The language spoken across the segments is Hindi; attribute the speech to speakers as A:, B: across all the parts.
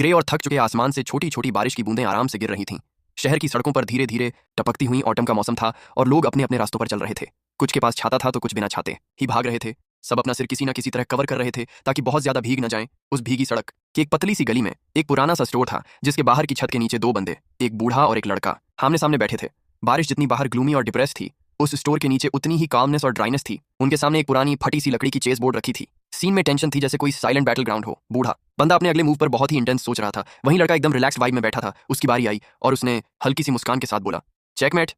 A: ग्रे और थक चुके आसमान से छोटी छोटी बारिश की बूंदें आराम से गिर रही थीं। शहर की सड़कों पर धीरे धीरे टपकती हुई ऑटम का मौसम था और लोग अपने अपने रास्तों पर चल रहे थे। कुछ के पास छाता था तो कुछ बिना छाते ही भाग रहे थे। सब अपना सिर किसी न किसी तरह कवर कर रहे थे ताकि बहुत ज्यादा भीग न जाएं। उस भीगी सड़क की एक पतली सी गली में एक पुराना सा स्टोर था जिसके बाहर की छत के नीचे दो बंदे, एक बूढ़ा और एक लड़का, आमने सामने बैठे थे। बारिश जितनी बाहर ग्लूमी और डिप्रेस थी, उस स्टोर के नीचे उतनी ही कामनेस और ड्राइनेस थी। उनके सामने एक पुरानी फटी सी लकड़ी की चेस बोर्ड रखी थी। सीन में टेंशन थी जैसे कोई साइलेंट बैटल ग्राउंड हो। बूढ़ा बंदा अपने अगले मूव पर बहुत ही इंटेंस सोच रहा था। वहीं लड़का एकदम रिलैक्स्ड वाइब में बैठा था। उसकी बारी आई और उसने हल्की सी मुस्कान के साथ बोला, चेकमेट।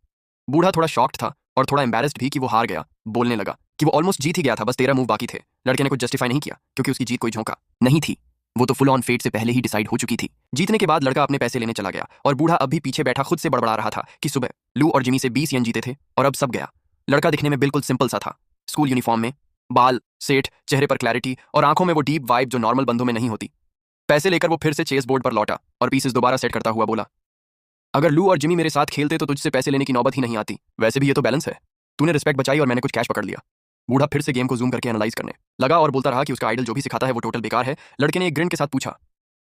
A: बूढ़ा थोड़ा शॉक्ड था और थोड़ा एम्बैरेस्ड भी कि वो हार गया। बोलने लगा कि वो ऑलमोस्ट जीत ही गया था, बस 13 मूव बाकी थे। लड़के ने कुछ जस्टिफाई नहीं किया क्योंकि उसकी जीत कोई झोंका नहीं थी। वो तो फुल ऑन फेट से पहले ही डिसाइड हो चुकी थी। जीतने के बाद लड़का अपने पैसे लेने चला गया और बूढ़ा अब भी पीछे बैठा खुद से बड़बड़ा रहा था कि सुबह लू और जिमी से 20 येन जीते थे और अब सब गया। लड़का दिखने में बिल्कुल सिंपल सा था, स्कूल यूनिफॉर्म में, बाल सेठ, चेहरे पर क्लैरिटी और आंखों में वो डीप वाइब जो नॉर्मल बंदों में नहीं होती। पैसे लेकर वो फिर से चेस बोर्ड पर लौटा और पीसेस दोबारा सेट करता हुआ बोला, अगर लू और जिमी मेरे साथ खेलते तो तुझसे पैसे लेने की नौबत ही नहीं आती। वैसे भी ये तो बैलेंस है। तूने रिस्पेक्ट बचाई और मैंने कुछ कैश पकड़ लिया। बूढ़ा फिर से गेम को जूम करके एनालाइज करने लगा और बोलता रहा कि उसका आइडल जो भी सिखाता है वो टोटल बेकार है। लड़के ने एक ग्रिन के साथ पूछा,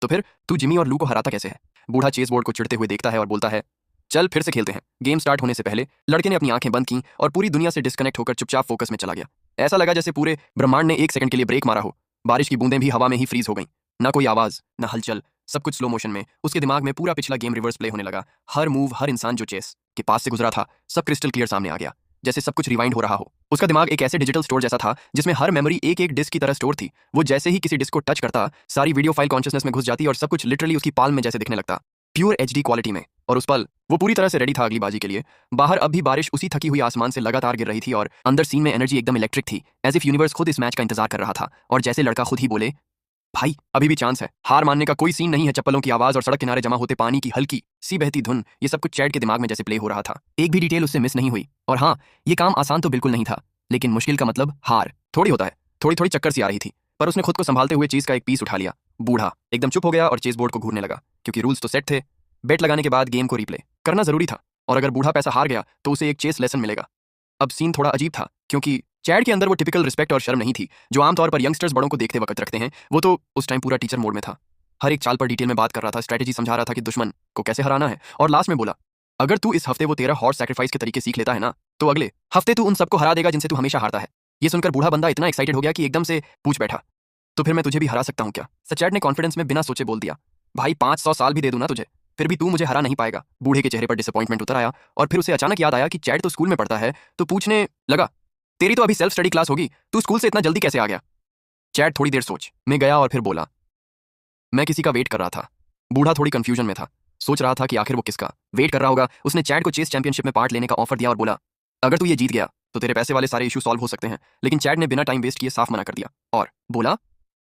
A: तो फिर तू जिमी और लू को हराता कैसे है? बूढ़ा चेस बोर्ड को चिढ़ते हुए देखता है और बोलता है, चल फिर से खेलते हैं। गेम स्टार्ट होने से पहले लड़के ने अपनी आंखें बंद की और पूरी दुनिया से डिस्कनेक्ट होकर चुपचाप फोकस में चला गया। ऐसा लगा जैसे पूरे ब्रह्मांड ने एक सेकंड के लिए ब्रेक मारा हो। बारिश की बूंदें भी हवा में ही फ्रीज हो गईं। ना कोई आवाज, ना हलचल, सब कुछ स्लो मोशन में। उसके दिमाग में पूरा पिछला गेम रिवर्स प्ले होने लगा। हर मूव, हर इंसान जो चेस के पास से गुजरा था, सब क्रिस्टल क्लियर सामने आ गया, जैसे सब कुछ रिवाइंड हो रहा हो। उसका दिमाग एक ऐसे डिजिटल स्टोर जैसा था जिसमें हर मेमोरी एक एक डिस्क की तरह स्टोर थी। वो जैसे ही किसी डिस्क को टच करता, सारी वीडियो फाइल कॉन्शियसनेस में घुस जाती और सब कुछ लिटरली उसकी पाल्म में जैसे दिखने लगता, प्योर एचडी क्वालिटी में। और उस पल वो पूरी तरह से रेडी था अगली बाजी के लिए। बाहर अब भी बारिश उसी थकी हुई आसमान से लगातार गिर रही थी और अंदर सीन में एनर्जी एकदम इलेक्ट्रिक थी, एज इफ यूनिवर्स खुद इस मैच का इंतजार कर रहा था। और जैसे लड़का खुद ही बोले, भाई अभी भी चांस है, हार मानने का कोई सीन नहीं है। चप्पलों की आवाज और सड़क किनारे जमा होते पानी की हल्की सी बहती धुन, ये सब कुछ चैट के दिमाग में जैसे प्ले हो रहा था। एक भी डिटेल उससे मिस नहीं हुई। और हाँ, ये काम आसान तो बिल्कुल नहीं था, लेकिन मुश्किल का मतलब हार थोड़ी होता है। थोड़ी थोड़ी चक्कर सी आ रही थी, पर उसने खुद को संभालते हुए चीज का एक पीस उठा लिया। बूढ़ा एकदम चुप हो गया और चेस बोर्ड को घूरने लगा, क्योंकि रूल्स तो सेट थे। बेट लगाने के बाद गेम को रिप्ले करना जरूरी था, और अगर बूढ़ा पैसा हार गया तो उसे एक चेस लेसन मिलेगा। अब सीन थोड़ा अजीब था, क्योंकि चैट के अंदर वो टिपिकल रिस्पेक्ट और शर्म नहीं थी जो आमतौर पर यंगस्टर्स बड़ों को देखते वक्त रखते हैं। वो तो उस टाइम पूरा टीचर मोड में था। हर एक चाल पर डिटेल में बात कर रहा था, स्ट्रेटेजी समझा रहा था कि दुश्मन को कैसे हराना है। और लास्ट में बोला, अगर तू इस हफ्ते वो 13 हॉर्स सैक्रिफाइस के तरीके सीख लेता है ना, तो अगले हफ्ते तू उन सबको हरा देगा जिनसे तू हमेशा हारता है। ये सुनकर बूढ़ा बंदा इतना एक्साइटेड हो गया कि एकदम से पूछ बैठा, तो फिर मैं तुझे भी हरा सकता हूँ क्या? चैट ने कॉन्फिडेंस में बिना सोचे बोल दिया, भाई 500 साल भी दे दूं ना तुझे, फिर भी तू मुझे हरा नहीं पाएगा। बूढ़े के चेहरे पर डिसअपॉइंटमेंट उतर आया और फिर उसे अचानक याद आया कि चैट तो स्कूल में पढ़ता है, तो पूछने लगा, तेरी तो अभी सेल्फ स्टडी क्लास होगी, तू स्कूल से इतना जल्दी कैसे आ गया? चैट थोड़ी देर सोच में गया और फिर बोला, मैं किसी का वेट कर रहा था। बूढ़ा थोड़ी कंफ्यूजन में था, सोच रहा था कि आखिर वो किसका वेट कर रहा होगा। उसने चैट को चेस चैंपियनशिप में पार्ट लेने का ऑफर दिया और बोला, अगर तू ये जीत गया तो तेरे पैसे वाले सारे इशू सॉल्व हो सकते हैं। लेकिन चैट ने बिना टाइम वेस्ट किए साफ मना कर दिया और बोला,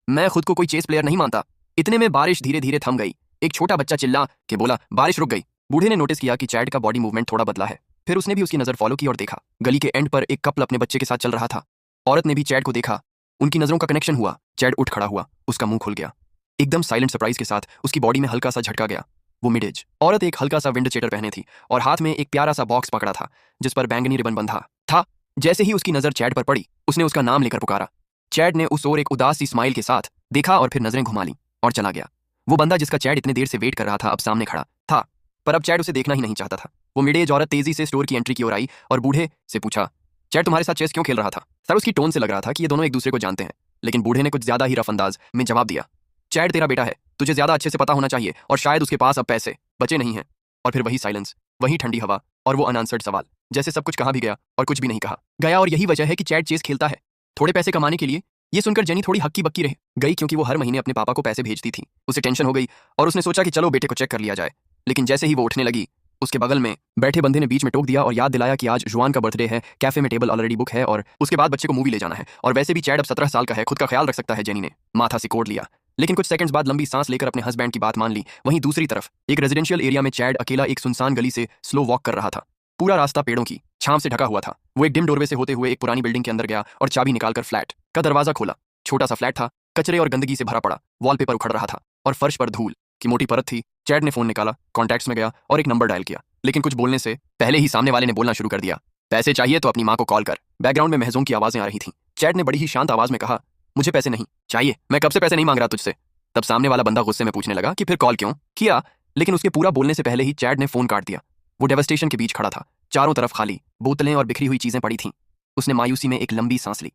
A: मैं खुद को कोई चेस प्लेयर नहीं मानता। इतने में बारिश धीरे धीरे थम गई। एक छोटा बच्चा चिल्ला के बोला, बारिश रुक गई। बूढ़े ने नोटिस किया कि चैट का बॉडी मूवमेंट थोड़ा बदला है। फिर उसने भी उसकी नजर फॉलो की और देखा, गली के एंड पर एक कपल अपने बच्चे के साथ चल रहा था। औरत ने भी चैट को देखा, उनकी नजरों का कनेक्शन हुआ। चैट उठ खड़ा हुआ, उसका मुंह खुल गया। एकदम साइलेंट सरप्राइज के साथ उसकी बॉडी में हल्का सा झटका गया। वो मिड एज औरत एक हल्का सा विंड चेटर पहने थी और हाथ में एक प्यारा सा बॉक्स पकड़ा था जिस पर बैंगनी रिबन बंधा था। जैसे ही उसकी नजर चैट पर पड़ी, उसने उसका नाम लेकर पुकारा। चैट ने उस ओर एक उदास सी स्माइल के साथ देखा और फिर नजरें घुमा ली और चला गया। वो बंदा जिसका चैट इतने देर से वेट कर रहा था अब सामने खड़ा था, पर अब चैट उसे देखना ही नहीं चाहता था। वो मिड एज औरत तेजी से स्टोर की एंट्री की ओर आई और बूढ़े से पूछा, चैट तुम्हारे साथ चेस क्यों खेल रहा था? सर उसकी टोन से लग रहा था कि ये दोनों एक दूसरे को जानते हैं, लेकिन बूढ़े ने कुछ ज्यादा ही रफ अंदाज में जवाब दिया, चैट तेरा बेटा है, तुझे ज्यादा अच्छे से पता होना चाहिए और शायद उसके पास अब पैसे बचे नहीं हैं। और फिर वही साइलेंस, वही ठंडी हवा और वो अनआंसर्ड सवाल, जैसे सब कुछ कहा भी गया और कुछ भी नहीं कहा गया। और यही वजह है कि चैट चेस खेलता है थोड़े पैसे कमाने के लिए। ये सुनकर जेनी थोड़ी हक्की बक्की रह गई, क्योंकि वो हर महीने अपने पापा को पैसे भेजती थी। उसे टेंशन हो गई और उसने सोचा कि चलो बेटे को चेक कर लिया जाए। लेकिन जैसे ही वो उठने लगी, उसके बगल में बैठे बंदे ने बीच में टोक दिया और याद दिलाया कि आज जुआन का बर्थडे है, कैफे में टेबल ऑलरेडी बुक है और उसके बाद बच्चे को मूवी ले जाना है। और वैसे भी चैट अब 17 साल का है, खुद का ख्याल रख सकता है। जेनी ने माथा सिकोड़ लिया, लेकिन कुछ सेकंड्स बाद लंबी सांस लेकर अपने हस्बैंड की बात मान ली। वहीं दूसरी तरफ एक रेजिडेंशियल एरिया में चैट अकेला एक सुनसान गली से स्लो वॉक कर रहा था। पूरा रास्ता पेड़ों की छांव से ढका हुआ था। वो एक डिम डोरवे से होते हुए एक पुरानी बिल्डिंग के अंदर गया और चाबी निकालकर फ्लैट का दरवाजा खोला। छोटा सा फ्लैट था, कचरे और गंदगी से भरा पड़ा, वॉलपेपर उखड़ रहा था और फर्श पर धूल की मोटी परत थी। चैट ने फोन निकाला, कॉन्टैक्ट्स में गया और एक नंबर डायल किया, लेकिन कुछ बोलने से पहले ही सामने वाले ने बोलना शुरू कर दिया, पैसे चाहिए तो अपनी माँ को कॉल कर। बैकग्राउंड में महजूम की आवाजें आ रही थीं। चैट ने बड़ी ही शांत आवाज में कहा, मुझे पैसे नहीं चाहिए, मैं कब से पैसे नहीं मांग रहा तुझसे। तब सामने वाला बंदा गुस्से में पूछने लगा कि फिर कॉल क्यों किया, लेकिन उसके पूरा बोलने से पहले ही चैड ने फोन काट दिया। वो डेवस्टेशन के बीच खड़ा था, चारों तरफ खाली बोतलें और बिखरी हुई चीजें पड़ी थीं। उसने मायूसी में एक लंबी सांस ली।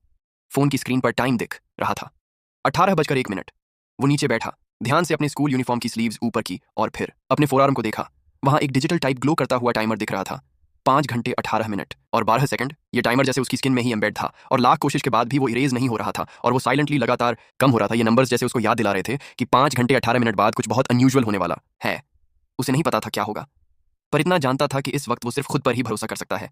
A: फोन की स्क्रीन पर टाइम दिख रहा था, 18:01। वो नीचे बैठा, ध्यान से अपने स्कूल यूनिफॉर्म की स्लीव्स ऊपर की और फिर अपने फोरआर्म को देखा। वहां एक डिजिटल टाइप ग्लो करता हुआ टाइमर दिख रहा था, 5 घंटे 18 मिनट और 12 सेकंड। ये टाइमर जैसे उसकी स्किन में ही एम्बेड था और लाख कोशिश के बाद भी वो इरेज नहीं हो रहा था और वो साइलेंटली लगातार कम हो रहा था। ये नंबर्स जैसे उसको याद दिला रहे थे कि 5 घंटे 18 मिनट बाद कुछ बहुत अनयूजुअल होने वाला है। उसे नहीं पता था क्या होगा, पर इतना जानता था कि इस वक्त वो सिर्फ खुद पर ही भरोसा कर सकता है।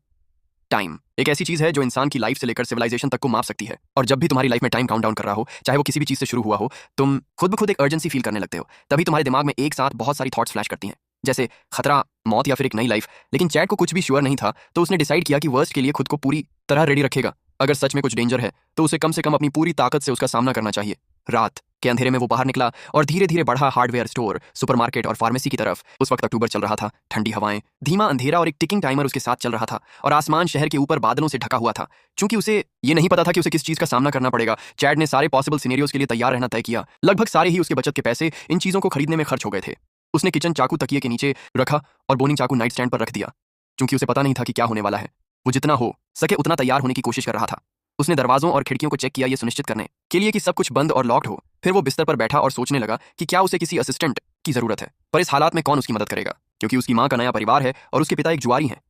A: टाइम एक ऐसी चीज है जो इंसान की लाइफ से लेकर सिविलाइजेशन तक को माप सकती है। और जब भी तुम्हारी लाइफ में टाइम काउंटडाउन कर रहा हो, चाहे वो किसी भी चीज से शुरू हुआ हो, तुम खुद ब खुद एक अर्जेंसी फील करने लगते हो। तभी तुम्हारे दिमाग में एक साथ बहुत सारी थॉट्स फ्लैश करती हैं, जैसे खतरा, मौत या फिर एक नई लाइफ। लेकिन चैड को कुछ भी श्योर नहीं था, तो उसने डिसाइड किया कि वर्स्ट के लिए खुद को पूरी तरह रेडी रखेगा। अगर सच में कुछ डेंजर है तो उसे कम से कम अपनी पूरी ताकत से उसका सामना करना चाहिए। रात के अंधेरे में वो बाहर निकला और धीरे धीरे बढ़ा हार्डवेयर स्टोर, सुपरमार्केट और फार्मेसी की तरफ। उस वक्त अक्टूबर चल रहा था, ठंडी हवाएं, धीमा अंधेरा और एक टिकिंग टाइमर उसके साथ चल रहा था और आसमान शहर के ऊपर बादलों से ढका हुआ था। चूंकि उसे ये नहीं पता था कि उसे किस चीज का सामना करना पड़ेगा, चैड ने सारे पॉसिबल सिनेरियोज के लिए तैयार रहना तय किया। लगभग सारे ही उसके बचत के पैसे इन चीजों को खरीदने में खर्च हो गए थे। उसने किचन चाकू तकिए के नीचे रखा और बोनिंग चाकू नाइट स्टैंड पर रख दिया। चूंकि उसे पता नहीं था कि क्या होने वाला है, वो जितना हो सके उतना तैयार होने की कोशिश कर रहा था। उसने दरवाजों और खिड़कियों को चेक किया, ये सुनिश्चित करने के लिए कि सब कुछ बंद और लॉक्ड हो। फिर वो बिस्तर पर बैठा और सोचने लगा कि क्या उसे किसी असिस्टेंट की जरूरत है, पर इस हालात में कौन उसकी मदद करेगा, क्योंकि उसकी माँ का नया परिवार है और उसके पिता एक जुआरी हैं।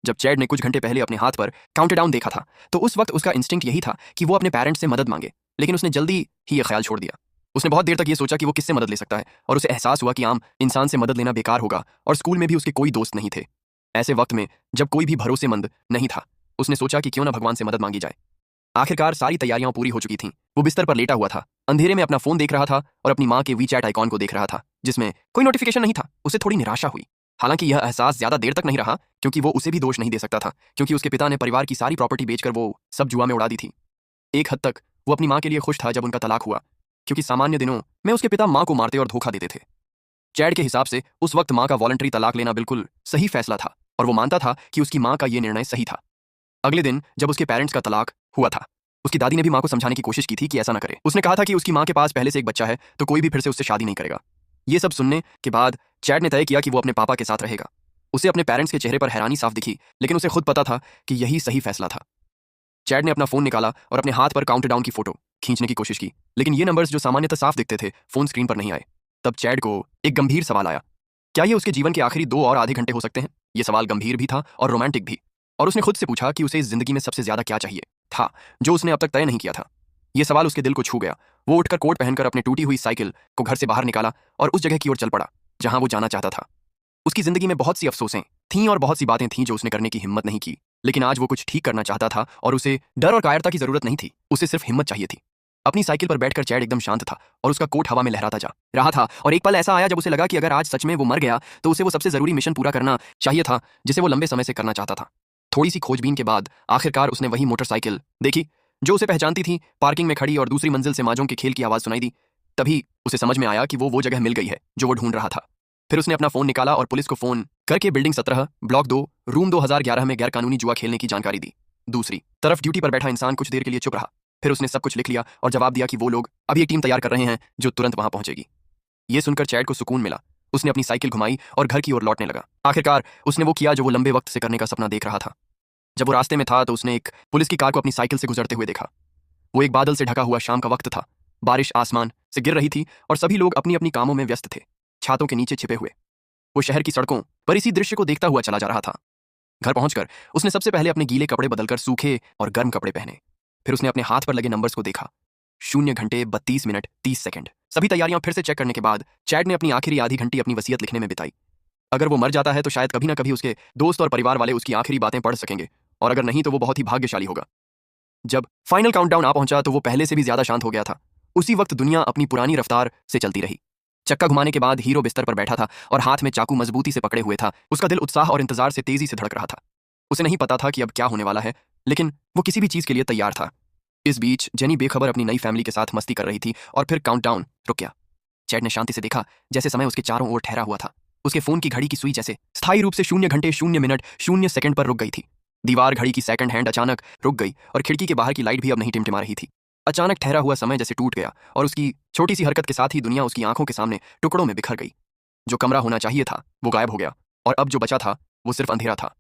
A: जब चैड ने कुछ घंटे पहले अपने हाथ पर काउंटडाउन देखा था, तो उस वक्त उसका इंस्टिंक्ट यही था कि वो अपने पेरेंट्स से मदद मांगे। लेकिन उसने जल्दी ही ये ख्याल छोड़ दिया। उसने बहुत देर तक ये सोचा कि वो किससे मदद ले सकता है और उसे एहसास हुआ कि आम इंसान से मदद लेना बेकार होगा और स्कूल में भी उसके कोई दोस्त नहीं थे। ऐसे वक्त में जब कोई भी भरोसेमंद नहीं था, उसने सोचा कि क्यों ना भगवान से मदद मांगी जाए। आखिरकार सारी तैयारियां पूरी हो चुकी थीं। वो बिस्तर पर लेटा हुआ था, अंधेरे में अपना फोन देख रहा था और अपनी माँ के वीचैट आइकॉन को देख रहा था, जिसमें कोई नोटिफिकेशन नहीं था। उसे थोड़ी निराशा हुई। हालांकि यह एहसास ज्यादा देर तक नहीं रहा, क्योंकि वो उसे भी दोष नहीं दे सकता था, क्योंकि उसके पिता ने परिवार की सारी प्रॉपर्टी बेचकर वो सब जुआ में उड़ा दी थी। एक हद तक वो अपनी माँ के लिए खुश था जब उनका तलाक हुआ, क्योंकि सामान्य दिनों में उसके पिता माँ को मारते और धोखा देते थे। चैड के हिसाब से उस वक्त माँ का वॉलंटरी तलाक लेना बिल्कुल सही फैसला था और वो मानता था कि उसकी माँ का ये निर्णय सही था। अगले दिन जब उसके पेरेंट्स का तलाक हुआ था, उसकी दादी ने भी माँ को समझाने की कोशिश की थी कि ऐसा ना करे। उसने कहा था कि उसकी माँ के पास पहले से एक बच्चा है, तो कोई भी फिर से उससे शादी नहीं करेगा। ये सब सुनने के बाद चैड ने तय किया कि वो अपने पापा के साथ रहेगा। उसे अपने पेरेंट्स के चेहरे पर हैरानी साफ दिखी, लेकिन उसे खुद पता था कि यही सही फैसला था। चैड ने अपना फोन निकाला और अपने हाथ पर काउंटडाउन की फोटो खींचने की कोशिश की, लेकिन ये नंबर्स जो सामान्यतः साफ दिखते थे, फोन स्क्रीन पर नहीं आए। तब चैड को एक गंभीर सवाल आया, क्या ये उसके जीवन के आखिरी 2 और आधे घंटे हो सकते हैं? ये सवाल गंभीर भी था और रोमांटिक भी, और उसने खुद से पूछा कि उसे इस जिंदगी में सबसे ज्यादा क्या चाहिए था, जो उसने अब तक तय नहीं किया था। ये सवाल उसके दिल को छू गया। वो उठकर कोट पहनकर अपने टूटी हुई साइकिल को घर से बाहर निकाला और उस जगह की ओर चल पड़ा जहां वो जाना चाहता था। उसकी जिंदगी में बहुत सी अफसोसें थीं और बहुत सी बातें थीं जो उसने करने की हिम्मत नहीं की, लेकिन आज वो कुछ ठीक करना चाहता था और उसे डर और कायरता की जरूरत नहीं थी, उसे सिर्फ हिम्मत चाहिए थी। अपनी साइकिल पर बैठकर चैड एकदम शांत था और उसका कोट हवा में लहराता जा रहा था। और एक पल ऐसा आया जब उसे लगा कि अगर आज सच में वो मर गया तो उसे वो सबसे जरूरी मिशन पूरा करना चाहिए था जिसे वो लंबे समय से करना चाहता था। थोड़ी सी खोजबीन के बाद आखिरकार उसने वही मोटरसाइकिल देखी जो उसे पहचानती थी, पार्किंग में खड़ी, और दूसरी मंजिल से माजों के खेल की आवाज सुनाई दी। तभी उसे समझ में आया कि वो जगह मिल गई है जो वो ढूंढ रहा था। फिर उसने अपना फोन निकाला और पुलिस को फोन करके बिल्डिंग 17, ब्लॉक 2, रूम 2011 में गैरकानूनी जुआ खेलने की जानकारी दी। दूसरी तरफ ड्यूटी पर बैठा इंसान कुछ देर के लिए चुप रहा। फिर उसने सब कुछ लिख लिया और जवाब दिया कि वो लोग अभी एक टीम तैयार कर रहे हैं जो तुरंत वहां पहुंचेगी। ये सुनकर चैड को सुकून मिला। उसने अपनी साइकिल घुमाई और घर की ओर लौटने लगा। आखिरकार उसने वो किया जो वो लंबे वक्त से करने का सपना देख रहा था। जब वो रास्ते में था तो उसने एक पुलिस की कार को अपनी साइकिल से गुजरते हुए देखा। वो एक बादल से ढका हुआ शाम का वक्त था। बारिश आसमान से गिर रही थी और सभी लोग अपनी अपनी कामों में व्यस्त थे, छातों के नीचे छिपे हुए। वो शहर की सड़कों पर इसी दृश्य को देखता हुआ चला जा रहा था। घर पहुंचकर उसने सबसे पहले अपने गीले कपड़े बदलकर सूखे और गर्म कपड़े पहने। फिर उसने अपने हाथ पर लगे नंबर्स को देखा, 0 घंटे 32 मिनट 30 सेकंड। सभी तैयारियां फिर से चेक करने के बाद चैड ने अपनी आखिरी आधी घंटी अपनी वसीयत लिखने में बिताई। अगर वो मर जाता है तो शायद कभी ना कभी उसके दोस्त और परिवार वाले उसकी आखिरी बातें पढ़ सकेंगे, और अगर नहीं तो वो बहुत ही भाग्यशाली होगा। जब फाइनल काउंटडाउन आ पहुंचा तो वो पहले से भी ज्यादा शांत हो गया था। उसी वक्त दुनिया अपनी पुरानी रफ्तार से चलती रही। चक्का घुमाने के बाद हीरो बिस्तर पर बैठा था और हाथ में चाकू मजबूती से पकड़े हुए था। उसका दिल उत्साह और इंतजार से तेजी से धड़क रहा था। उसे नहीं पता था कि अब क्या होने वाला है, लेकिन वो किसी भी चीज के लिए तैयार था। इस बीच जेनी बेखबर अपनी नई फैमिली के साथ मस्ती कर रही थी और फिर काउंटडाउन रुक गया। चैड ने शांति से देखा जैसे समय उसके चारों ओर ठहरा हुआ था। उसके फोन की घड़ी की सुई जैसे स्थायी रूप से 0 घंटे 0 मिनट 0 सेकंड पर रुक गई थी। दीवार घड़ी की सेकंड हैंड अचानक रुक गई और खिड़की के बाहर की लाइट भी अब नहीं टिमटिमा रही थी। अचानक ठहरा हुआ समय जैसे टूट गया और उसकी छोटी सी हरकत के साथ ही दुनिया उसकी आंखों के सामने टुकड़ों में बिखर गई। जो कमरा होना चाहिए था वो गायब हो गया और अब जो बचा था वो सिर्फ अंधेरा था।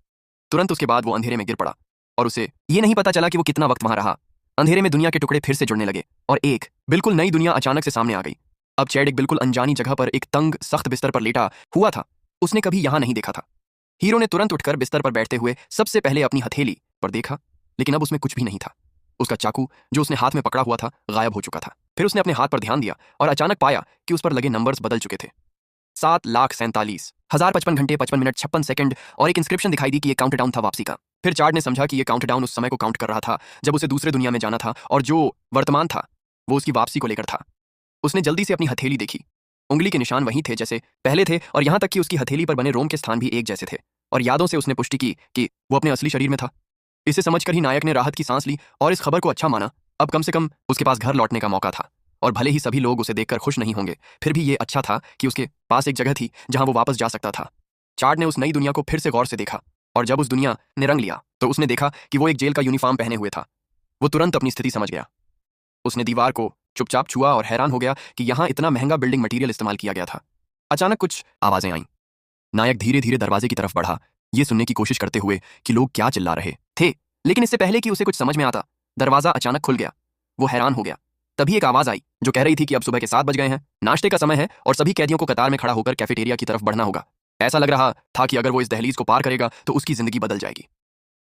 A: तुरंत उसके बाद वो अंधेरे में गिर पड़ा और उसे ये नहीं पता चला कि वो कितना वक्त वहां रहा। अंधेरे में दुनिया के टुकड़े फिर से जुड़ने लगे और एक बिल्कुल नई दुनिया अचानक से सामने आ गई। अब चैड एक बिल्कुल अनजानी जगह पर एक तंग सख्त बिस्तर पर लेटा हुआ था। उसने कभी यहां नहीं देखा था। हीरो ने तुरंत उठकर बिस्तर पर बैठते हुए सबसे पहले अपनी हथेली पर देखा, लेकिन अब उसमें कुछ भी नहीं था। उसका चाकू जो उसने हाथ में पकड़ा हुआ था गायब हो चुका था। फिर उसने अपने हाथ पर ध्यान दिया और अचानक पाया कि उस पर लगे नंबर्स बदल चुके थे। 7,47,055 घंटे 55 मिनट 56 सेकंड और एक इंस्क्रिप्शन दिखाई दी कि ये काउंटडाउन था वापसी का। फिर चार्ड ने समझा कि ये काउंटडाउन उस समय को काउंट कर रहा था जब उसे दूसरे दुनिया में जाना था और जो वर्तमान था वो उसकी वापसी को लेकर था। उसने जल्दी से अपनी हथेली देखी। उंगली के निशान वही थे जैसे पहले थे और यहां तक कि उसकी हथेली पर बने रोम के स्थान भी एक जैसे थे। और यादों से उसने पुष्टि की कि वो अपने असली शरीर में था। इसे समझकर ही नायक ने राहत की सांस ली और इस खबर को अच्छा माना। अब कम से कम उसके पास घर लौटने का मौका था और भले ही सभी लोग उसे देखकर खुश नहीं होंगे, फिर भी ये अच्छा था कि उसके पास एक जगह थी जहां वो वापस जा सकता था। चार्ड ने उस नई दुनिया को फिर से गौर से देखा और जब उस दुनिया ने रंग लिया तो उसने देखा कि वो एक जेल का यूनिफॉर्म पहने हुए था। वो तुरंत अपनी स्थिति समझ गया। उसने दीवार को चुपचाप छुआ और हैरान हो गया कि यहाँ इतना महंगा बिल्डिंग मटेरियल इस्तेमाल किया गया था। अचानक कुछ आवाजें आईं। नायक धीरे धीरे दरवाजे की तरफ बढ़ा, ये सुनने की कोशिश करते हुए कि लोग क्या चिल्ला रहे थे। लेकिन इससे पहले कि उसे कुछ समझ में आता, दरवाजा अचानक खुल गया। वो हैरान हो गया। तभी एक आवाज आई जो कह रही थी कि अब सुबह के 7 बज गए हैं, नाश्ते का समय है और सभी कैदियों को कतार में खड़ा होकर कैफेटेरिया की तरफ बढ़ना होगा। ऐसा लग रहा था कि अगर वो इस दहलीज को पार करेगा तो उसकी जिंदगी बदल जाएगी।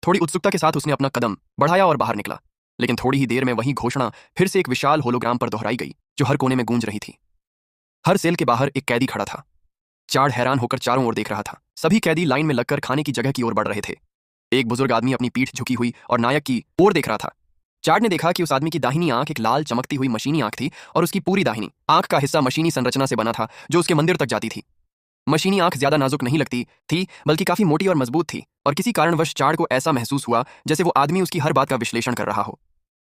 A: थोड़ी उत्सुकता के साथ उसने अपना कदम बढ़ाया और बाहर निकला। लेकिन थोड़ी ही देर में वही घोषणा फिर से एक विशाल होलोग्राम पर दोहराई गई जो हर कोने में गूंज रही थी। हर सेल के बाहर एक कैदी खड़ा था। चार्ड हैरान होकर चारों ओर देख रहा था। सभी कैदी लाइन में लगकर खाने की जगह की ओर बढ़ रहे थे। एक बुजुर्ग आदमी अपनी पीठ झुकी हुई और नायक की ओर देख रहा था। चार्ड ने देखा कि उस आदमी की दाहिनी आंख एक लाल चमकती हुई मशीनी आंख थी और उसकी पूरी दाहिनी आंख का हिस्सा मशीनी संरचना से बना था जो उसके मंदिर तक जाती थी। मशीनी आंख ज्यादा नाजुक नहीं लगती थी बल्कि काफी मोटी और मजबूत थी और किसी कारणवश चार्ड को ऐसा महसूस हुआ जैसे वो आदमी उसकी हर बात का विश्लेषण कर रहा हो।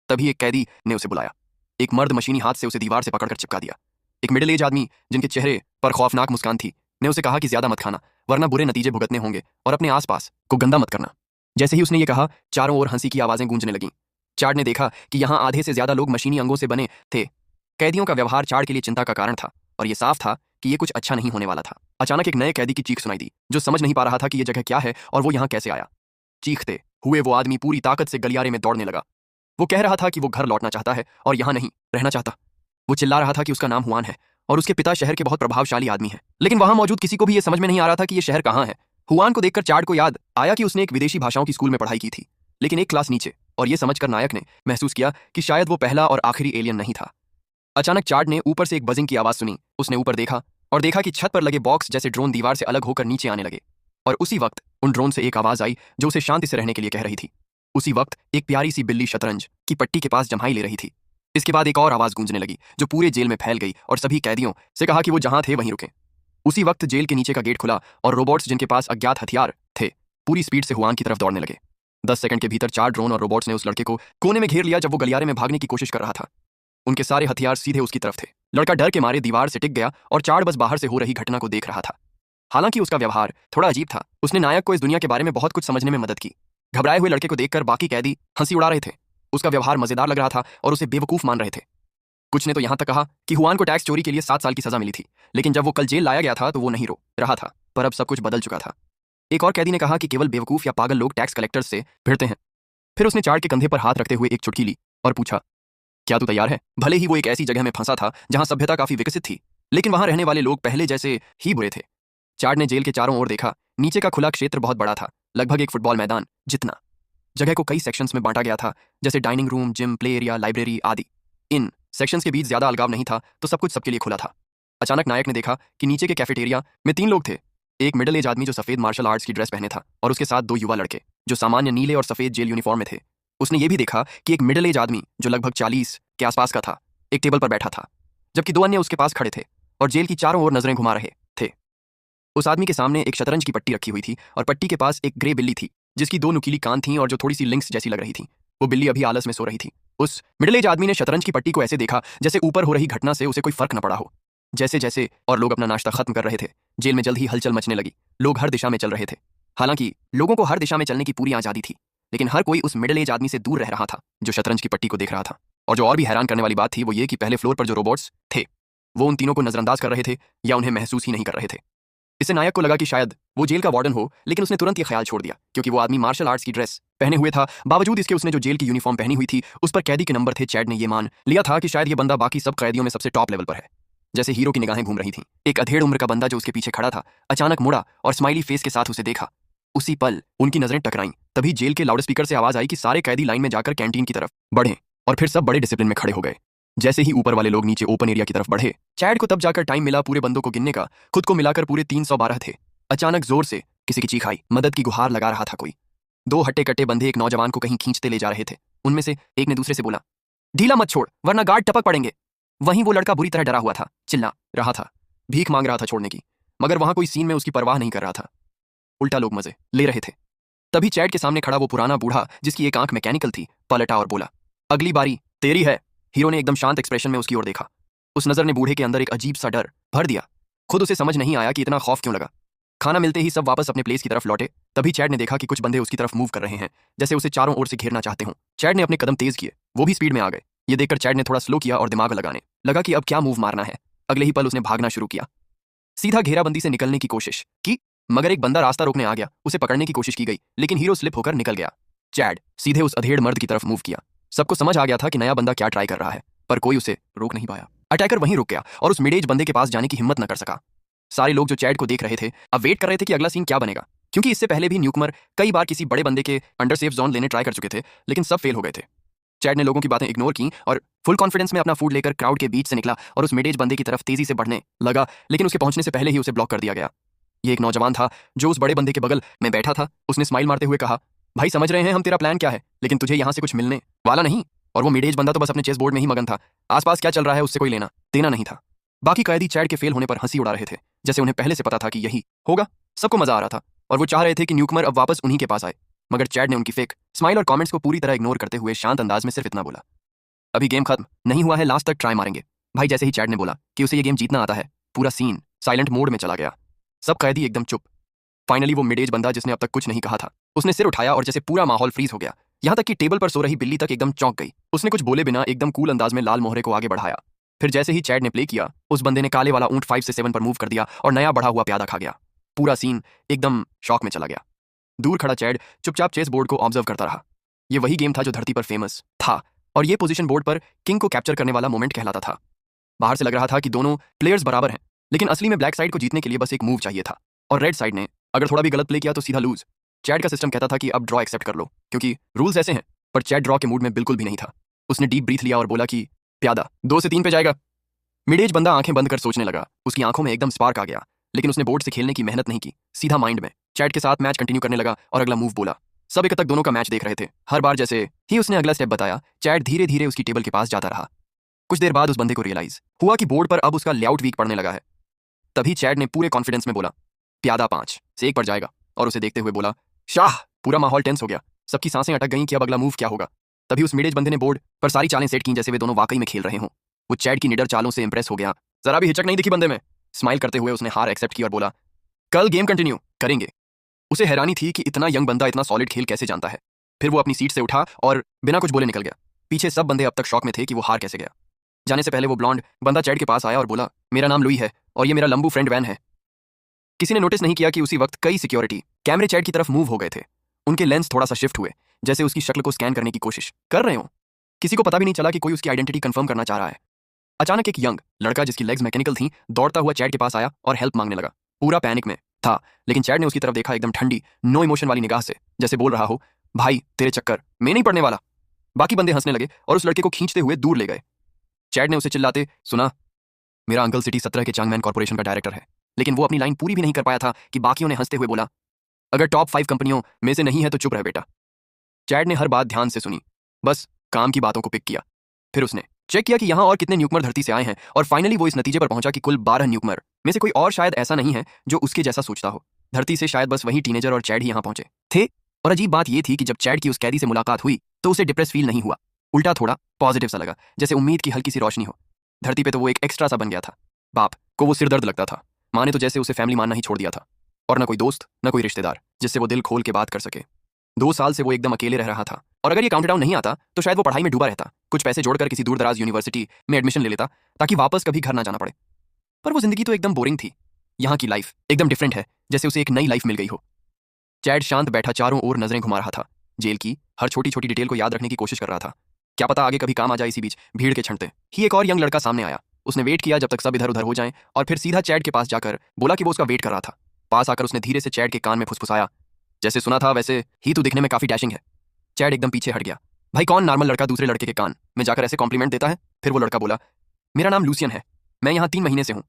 A: तभी एक कैदी ने उसे बुलाया। एक मर्द मशीनी हाथ से उसे दीवार से पकड़कर चिपका दिया। एक मिडिल एज आदमी जिनके चेहरे पर खौफनाक मुस्कान थी ने उसे कहा कि ज्यादा मत खाना वरना बुरे नतीजे भुगतने होंगे और अपने आसपास को गंदा मत करना। जैसे ही उसने ये कहा, चारों ओर हंसी की आवाजें गूंजने लगीं। चार्ड ने देखा कि यहाँ आधे से ज्यादा लोग मशीनी अंगों से बने थे। कैदियों का व्यवहार चार्ड के लिए चिंता का कारण था और ये साफ था कि ये कुछ अच्छा नहीं होने वाला था। अचानक एक नए कैदी की चीख सुनाई दी जो समझ नहीं पा रहा था कि ये जगह क्या है और वो यहाँ कैसे आया। चीखते हुए वो आदमी पूरी ताकत से गलियारे में दौड़ने लगा। वो कह रहा था कि वो घर लौटना चाहता है और यहाँ नहीं रहना चाहता। वो चिल्ला रहा था कि उसका नाम हुआन है और उसके पिता शहर के बहुत प्रभावशाली आदमी हैं। लेकिन वहां मौजूद किसी को भी ये समझ में नहीं आ रहा था कि ये शहर कहाँ है। हुआन को देखकर चार्ड को याद आया कि उसने एक विदेशी भाषाओं की स्कूल में पढ़ाई की थी, लेकिन एक क्लास नीचे, और ये समझकर नायक ने महसूस किया कि शायद वो पहला और आखिरी एलियन नहीं था। अचानक चार्ड ने ऊपर से एक बजिंग की आवाज सुनी। उसने ऊपर देखा और देखा कि छत पर लगे बॉक्स जैसे ड्रोन दीवार से अलग होकर नीचे आने लगे और उसी वक्त उन ड्रोन से एक आवाज आई जो उसे शांति से रहने के लिए कह रही थी। उसी वक्त एक प्यारी सी बिल्ली शतरंज की पट्टी के पास जम्हाई ले रही थी। इसके बाद एक और आवाज गूंजने लगी जो पूरे जेल में फैल गई और सभी कैदियों से कहा कि वो जहां थे वहीं रुके। उसी वक्त जेल के नीचे का गेट खुला और रोबोट्स जिनके पास अज्ञात हथियार थे पूरी स्पीड से हुआन की तरफ दौड़ने लगे। 10 सेकंड के भीतर 4 ड्रोन और रोबोट्स ने उस लड़के को कोने में घेर लिया जब वो गलियारे में भागने की कोशिश कर रहा था। उनके सारे हथियार सीधे उसकी तरफ थे। लड़का डर के मारे दीवार से टिक गया और चार्ड बस बाहर से हो रही घटना को देख रहा था। हालांकि उसका व्यवहार थोड़ा अजीब था, उसने नायक को इस दुनिया के बारे में बहुत कुछ समझने में मदद की। घबराए हुए लड़के को देखकर बाकी कैदी हंसी उड़ा रहे थे। उसका व्यवहार मजेदार लग रहा था और उसे बेवकूफ मान रहे थे। कुछ ने तो यहां तक कहा कि हुआन को टैक्स चोरी के लिए 7 साल की सजा मिली थी, लेकिन जब वो कल जेल लाया गया था तो वो नहीं रो रहा था। पर अब सब कुछ बदल चुका था। एक और कैदी ने कहा कि केवल बेवकूफ या पागल लोग टैक्स कलेक्टर्स से भिड़ते हैं। फिर उसने चार्ड के कंधे पर हाथ रखते हुए एक चुटकी ली और पूछा, क्या तू तैयार है? भले ही वो एक ऐसी जगह में फंसा था जहां सभ्यता काफी विकसित थी, लेकिन वहां रहने वाले लोग पहले जैसे ही बुरे थे। चार्ड ने जेल के चारों ओर देखा। नीचे का खुला क्षेत्र बहुत बड़ा था, लगभग एक फुटबॉल मैदान जितना। जगह को कई सेक्शंस में बांटा गया था, जैसे dining room, gym, play area, library आदि। इन सेक्शंस के बीच ज्यादा अलगाव नहीं था, तो सब कुछ सबके लिए खुला था। अचानक नायक ने देखा कि नीचे के कैफेटेरिया में 3 लोग थे। एक मिडिल एज आदमी जो सफेद मार्शल आर्ट्स की ड्रेस पहने था और उसके साथ 2 युवा लड़के जो सामान्य नीले और सफेद जेल यूनिफॉर्म में थे। उसने ये भी देखा कि एक मिडिल एज आदमी जो लगभग 40 के आसपास का था एक टेबल पर बैठा था, जबकि 2 अन्य उसके पास खड़े थे और जेल की चारों ओर नजरें घुमा रहे थे। उस आदमी के सामने एक शतरंज की पट्टी रखी हुई थी और पट्टी के पास एक ग्रे बिल्ली थी जिसकी 2 नुकीली कान थीं और जो थोड़ी सी लिंक्स जैसी लग रही थी। वो बिल्ली अभी आलस में सो रही थी। उस मिडिल एज आदमी ने शतरंज की पट्टी को ऐसे देखा जैसे ऊपर हो रही घटना से उसे कोई फर्क न पड़ा हो। जैसे जैसे और लोग अपना नाश्ता खत्म कर रहे थे, जेल में जल्द ही हलचल मचने लगी। लोग हर दिशा में चल रहे थे। हालांकि लोगों को हर दिशा में चलने की पूरी आजादी थी, लेकिन हर कोई उस मिडिल एज आदमी से दूर रह रहा था जो शतरंज की पट्टी को देख रहा था। और जो और भी हैरान करने वाली बात थी वो ये कि पहले फ्लोर पर जो रोबोट्स थे वो उन तीनों को नजरअंदाज कर रहे थे या उन्हें महसूस ही नहीं कर रहे थे। इससे नायक को लगा कि शायद वो जेल का वार्डन हो, लेकिन उसने तुरंत ये ख्याल छोड़ दिया क्योंकि वो आदमी मार्शल आर्ट्स की ड्रेस पहने हुए था। बावजूद इसके उसने जो जेल की यूनिफॉर्म पहनी हुई थी उस पर कैदी के नंबर थे। चैड ने ये मान लिया था कि शायद ये बंदा बाकी सब कैदियों में सबसे टॉप लेवल पर है। जैसे हीरो की निगाहें घूम रही थीं, एक अधेड़ उम्र का बंदा जो उसके पीछे खड़ा था अचानक मुड़ा और स्माइली फेस के साथ उसे देखा। उसी पल उनकी नजरें टकराईं। तभी जेल के लाउडस्पीकर से आवाज आई कि सारे कैदी लाइन में जाकर कैंटीन की तरफ बढ़े और फिर सब बड़े डिसिप्लिन में खड़े हो गए। जैसे ही ऊपर वाले लोग नीचे ओपन एरिया की तरफ बढ़े, चैड को तब जाकर टाइम मिला पूरे बंदों को गिनने का। खुद को मिलाकर पूरे 312 थे। अचानक जोर से किसी की चीख आई, मदद की गुहार लगा रहा था कोई। दो हट्टे कट्टे बंदे एक नौजवान को कहीं खींचते ले जा रहे थे। उनमें से एक ने दूसरे से बोला, ढीला मत छोड़ वरना गार्ड टपक पड़ेंगे। वहीं वो लड़का बुरी तरह डरा हुआ था, चिल्ला रहा था, भीख मांग रहा था छोड़ने की, मगर वहां कोई सीन में उसकी परवाह नहीं कर रहा था। उल्टा लोग मजे ले रहे थे। तभी चैड के सामने खड़ा वो पुराना बूढ़ा जिसकी एक आंख मैकेनिकल थी पलटा और बोला, अगली बारी तेरी है। हीरो ने एकदम शांत एक्सप्रेशन में उसकी ओर देखा। उस नजर ने बूढ़े के अंदर एक अजीब सा डर भर दिया। खुद उसे समझ नहीं आया कि इतना खौफ क्यों लगा। खाना मिलते ही सब वापस अपने प्लेस की तरफ लौटे। तभी चैड ने देखा कि कुछ बंदे उसकी तरफ मूव कर रहे हैं, जैसे उसे चारों ओर से घेरना चाहते हों। चैड ने अपने कदम तेज किए, वो भी स्पीड में आ गए। ये देखकर चैड ने थोड़ा स्लो किया और दिमाग लगाने लगा कि अब क्या मूव मारना है। अगले ही पल उसने भागना शुरू किया, सीधा घेराबंदी से निकलने की कोशिश की, मगर एक बंदा रास्ता रोकने आ गया। उसे पकड़ने की कोशिश की गई लेकिन हीरो स्लिप होकर निकल गया। चैड सीधे उस अधेड़ मर्द की तरफ मूव किया। सबको समझ आ गया था कि नया बंदा क्या ट्राई कर रहा है, पर कोई उसे रोक नहीं पाया। अटैकर वहीं रुक गया और उस मिड एज बंदे के पास जाने की हिम्मत न कर सका। सारे लोग जो चैड को देख रहे थे अब वेट कर रहे थे कि अगला सीन क्या बनेगा, क्योंकि इससे पहले भी न्यूकमर कई बार किसी बड़े बंदे के अंडर सेफ जोन लेने ट्राई कर चुके थे, लेकिन सब फेल हो गए थे। चैड ने लोगों की बातें इग्नोर की और फुल कॉन्फिडेंस में अपना फूड लेकर क्राउड के बीच से निकला और उस मिड एज बंदे की तरफ तेजी से बढ़ने लगा, लेकिन उसके पहुंचने से पहले ही उसे ब्लॉक कर दिया गया। ये एक नौजवान था जो उस बड़े बंदे के बगल में बैठा था। उसने स्माइल मारते हुए कहा, भाई समझ रहे हैं हम तेरा प्लान क्या है, लेकिन तुझे यहाँ से कुछ मिलने वाला नहीं। और वो मिड एज बंदा तो बस अपने चेस बोर्ड में ही मगन था, आसपास क्या चल रहा है उससे कोई लेना देना नहीं था। बाकी कैदी चैड के फेल होने पर हंसी उड़ा रहे थे, जैसे उन्हें पहले से पता था कि यही होगा। सबको मजा आ रहा था और वो चाह रहे थे कि न्यूकमर अब वापस उन्हीं के पास आए, मगर चैड ने उनकी फेक स्माइल और कमेंट्स को पूरी तरह इग्नोर करते हुए शांत अंदाज में सिर्फ इतना बोला, अभी गेम खत्म नहीं हुआ है, लास्ट तक ट्राई मारेंगे। भाई जैसे ही चैड ने बोला कि उसे ये गेम जीतना आता है, पूरा सीन साइलेंट मोड में चला गया। सब कैदी एकदम चुप। फाइनली वो मिड एज बंदा जिसने अब तक कुछ नहीं कहा था, उसने सिर उठाया और जैसे पूरा माहौल फ्रीज हो गया। यहाँ तक कि टेबल पर सो रही बिल्ली तक एकदम चौंक गई। उसने कुछ बोले बिना एकदम कूल अंदाज में लाल मोहरे को आगे बढ़ाया। फिर जैसे ही चैड ने प्ले किया, उस बंदे ने काले वाला ऊंट 5 से 7 पर मूव कर दिया और नया बढ़ा हुआ प्यादा खा गया। पूरा सीन एकदम शॉक में चला गया। दूर खड़ा चैड चुपचाप चेस बोर्ड को ऑब्जर्व करता रहा। ये वही गेम था जो धरती पर फेमस था और ये पोजीशन बोर्ड पर किंग को कैप्चर करने वाला मोमेंट कहलाता था। बाहर से लग रहा था कि दोनों प्लेयर्स बराबर हैं, लेकिन असली में ब्लैक साइड को जीतने के लिए बस एक मूव चाहिए था और रेड साइड ने अगर थोड़ा भी गलत प्ले किया तो सीधा लूज। चैड का सिस्टम कहता था कि अब ड्रॉ एक्सेप्ट कर लो क्योंकि रूल्स ऐसे हैं, पर चैड ड्रॉ के मूड में बिल्कुल भी नहीं था। उसने डीप ब्रीथ लिया और बोला कि प्यादा 2 से 3 पे जाएगा। मिड एज बंदा आंखें बंद कर सोचने लगा। उसकी आंखों में एकदम स्पार्क आ गया, लेकिन उसने बोर्ड से खेलने की मेहनत नहीं की, सीधा माइंड में चैड के साथ मैच कंटिन्यू करने लगा और अगला मूव बोला। सब एक तक दोनों का मैच देख रहे थे। हर बार जैसे ही उसने अगला स्टेप बताया, चैड धीरे धीरे उसकी टेबल के पास जाता रहा। कुछ देर बाद उस बंदे को रियलाइज हुआ कि बोर्ड पर अब उसका लेआउट वीक पड़ने लगा है। तभी चैड ने पूरे कॉन्फिडेंस में बोला, प्यादा 5 से 1 पर जाएगा, और उसे देखते हुए बोला, शाह। पूरा माहौल टेंस हो गया, सबकी सांसें अटक गईं कि अब अगला मूव क्या होगा। तभी उस मिड एज बंदे ने बोर्ड पर सारी चालें सेट की जैसे वे दोनों वाकई में खेल रहे हों। वो चैड की निडर चालों से इंप्रेस हो गया, जरा भी हिचक नहीं दिखी बंदे में। स्माइल करते हुए उसने हार एक्सेप्ट की और बोला, कल गेम कंटिन्यू करेंगे। उसे हैरानी थी कि इतना यंग बंदा इतना सॉलिड खेल कैसे जानता है। फिर वो अपनी सीट से उठा और बिना कुछ बोले निकल गया। पीछे सब बंदे अब तक शॉक में थे कि वो हार कैसे गया। जाने से पहले वो ब्लॉन्ड बंदा चैड के पास आया और बोला, मेरा नाम लुई है और ये मेरा लंबू फ्रेंड वैन है। किसी ने नोटिस नहीं किया कि उसी वक्त कई सिक्योरिटी कैमरे चैड की तरफ मूव हो गए थे। उनके लेंस थोड़ा सा शिफ्ट हुए, जैसे उसकी शक्ल को स्कैन करने की कोशिश कर रहे हो। किसी को पता भी नहीं चला कि कोई उसकी आइडेंटिटी कंफर्म करना चाह रहा है। अचानक एक यंग लड़का जिसकी लेग्स मैकेनिकल थीं दौड़ता हुआ चैड के पास आया और हेल्प मांगने लगा। पूरा पैनिक में था, लेकिन चैड ने उसकी तरफ देखा एकदम ठंडी नो इमोशन वाली निगाह से, जैसे बोल रहा हो, भाई तेरे चक्कर में नहीं पड़ने वाला। बाकी बंदे हंसने लगे और उस लड़के को खींचते हुए दूर ले गए। चैड ने उसे चिल्लाते सुना, मेरा अंकल सिटी 17 के चांगमैन कॉर्पोरेशन का डायरेक्टर है। लेकिन वो अपनी लाइन पूरी भी नहीं कर पाया था कि बाकियों ने हंसते हुए बोला, अगर टॉप 5 कंपनियों में से नहीं है तो चुप रह बेटा। चैड ने हर बात ध्यान से सुनी, बस काम की बातों को पिक किया। फिर उसने चेक किया कि यहाँ और कितने न्यूकमर धरती से आए हैं और फाइनली वो इस नतीजे पर पहुंचा कि कुल 12 न्यूकमर में से कोई और शायद ऐसा नहीं है जो उसके जैसा सोचता हो। धरती से शायद बस वही टीनेजर और चैड ही यहाँ पहुंचे थे। और अजीब बात यह थी कि जब चैड की उस कैदी से मुलाकात हुई तो उसे डिप्रेस फील नहीं हुआ, उल्टा थोड़ा पॉजिटिव सा लगा, जैसे उम्मीद की हल्की सी रोशनी हो। धरती पे तो वो एक एक्स्ट्रा सा बन गया था। बाप को वो सिरदर्द लगता था, माँ ने तो जैसे उसे फैमिली मानना ही छोड़ दिया था, और न कोई दोस्त न कोई रिश्तेदार जिससे वो दिल खोल के बात कर सके। 2 साल से वो एकदम अकेले रह रहा था, और अगर ये काउंटडाउन नहीं आता तो शायद वो पढ़ाई में डूबा रहता, कुछ पैसे जोड़कर किसी दूर दराज यूनिवर्सिटी में एडमिशन ले लेता ताकि वापस कभी घर ना जाना पड़े। पर वो जिंदगी तो एकदम बोरिंग थी। यहाँ की लाइफ एकदम डिफरेंट है, जैसे उसे एक नई लाइफ मिल गई हो। चैड शांत बैठा चारों ओर नजरें घुमा रहा था, जेल की हर छोटी छोटी डिटेल को याद रखने की कोशिश कर रहा था। क्या पता आगे कभी काम आ जाए। इसी बीच भीड़ के छंटते ही एक और यंग लड़का सामने आया। उसने वेट किया जब तक सब इधर उधर हो जाएं और फिर सीधा चैड के पास जाकर बोला कि वो उसका वेट कर रहा था। पास आकर उसने धीरे से चैड के कान में फुसफुसाया, जैसे सुना था वैसे ही तू दिखने में काफी डैशिंग है। चैड एकदम पीछे हट गया। भाई कौन नॉर्मल लड़का दूसरे लड़के के कान में जाकर ऐसे कॉम्प्लीमेंट देता है? फिर वो लड़का बोला, मेरा नाम लूसियन है, मैं यहाँ 3 महीने से हूँ।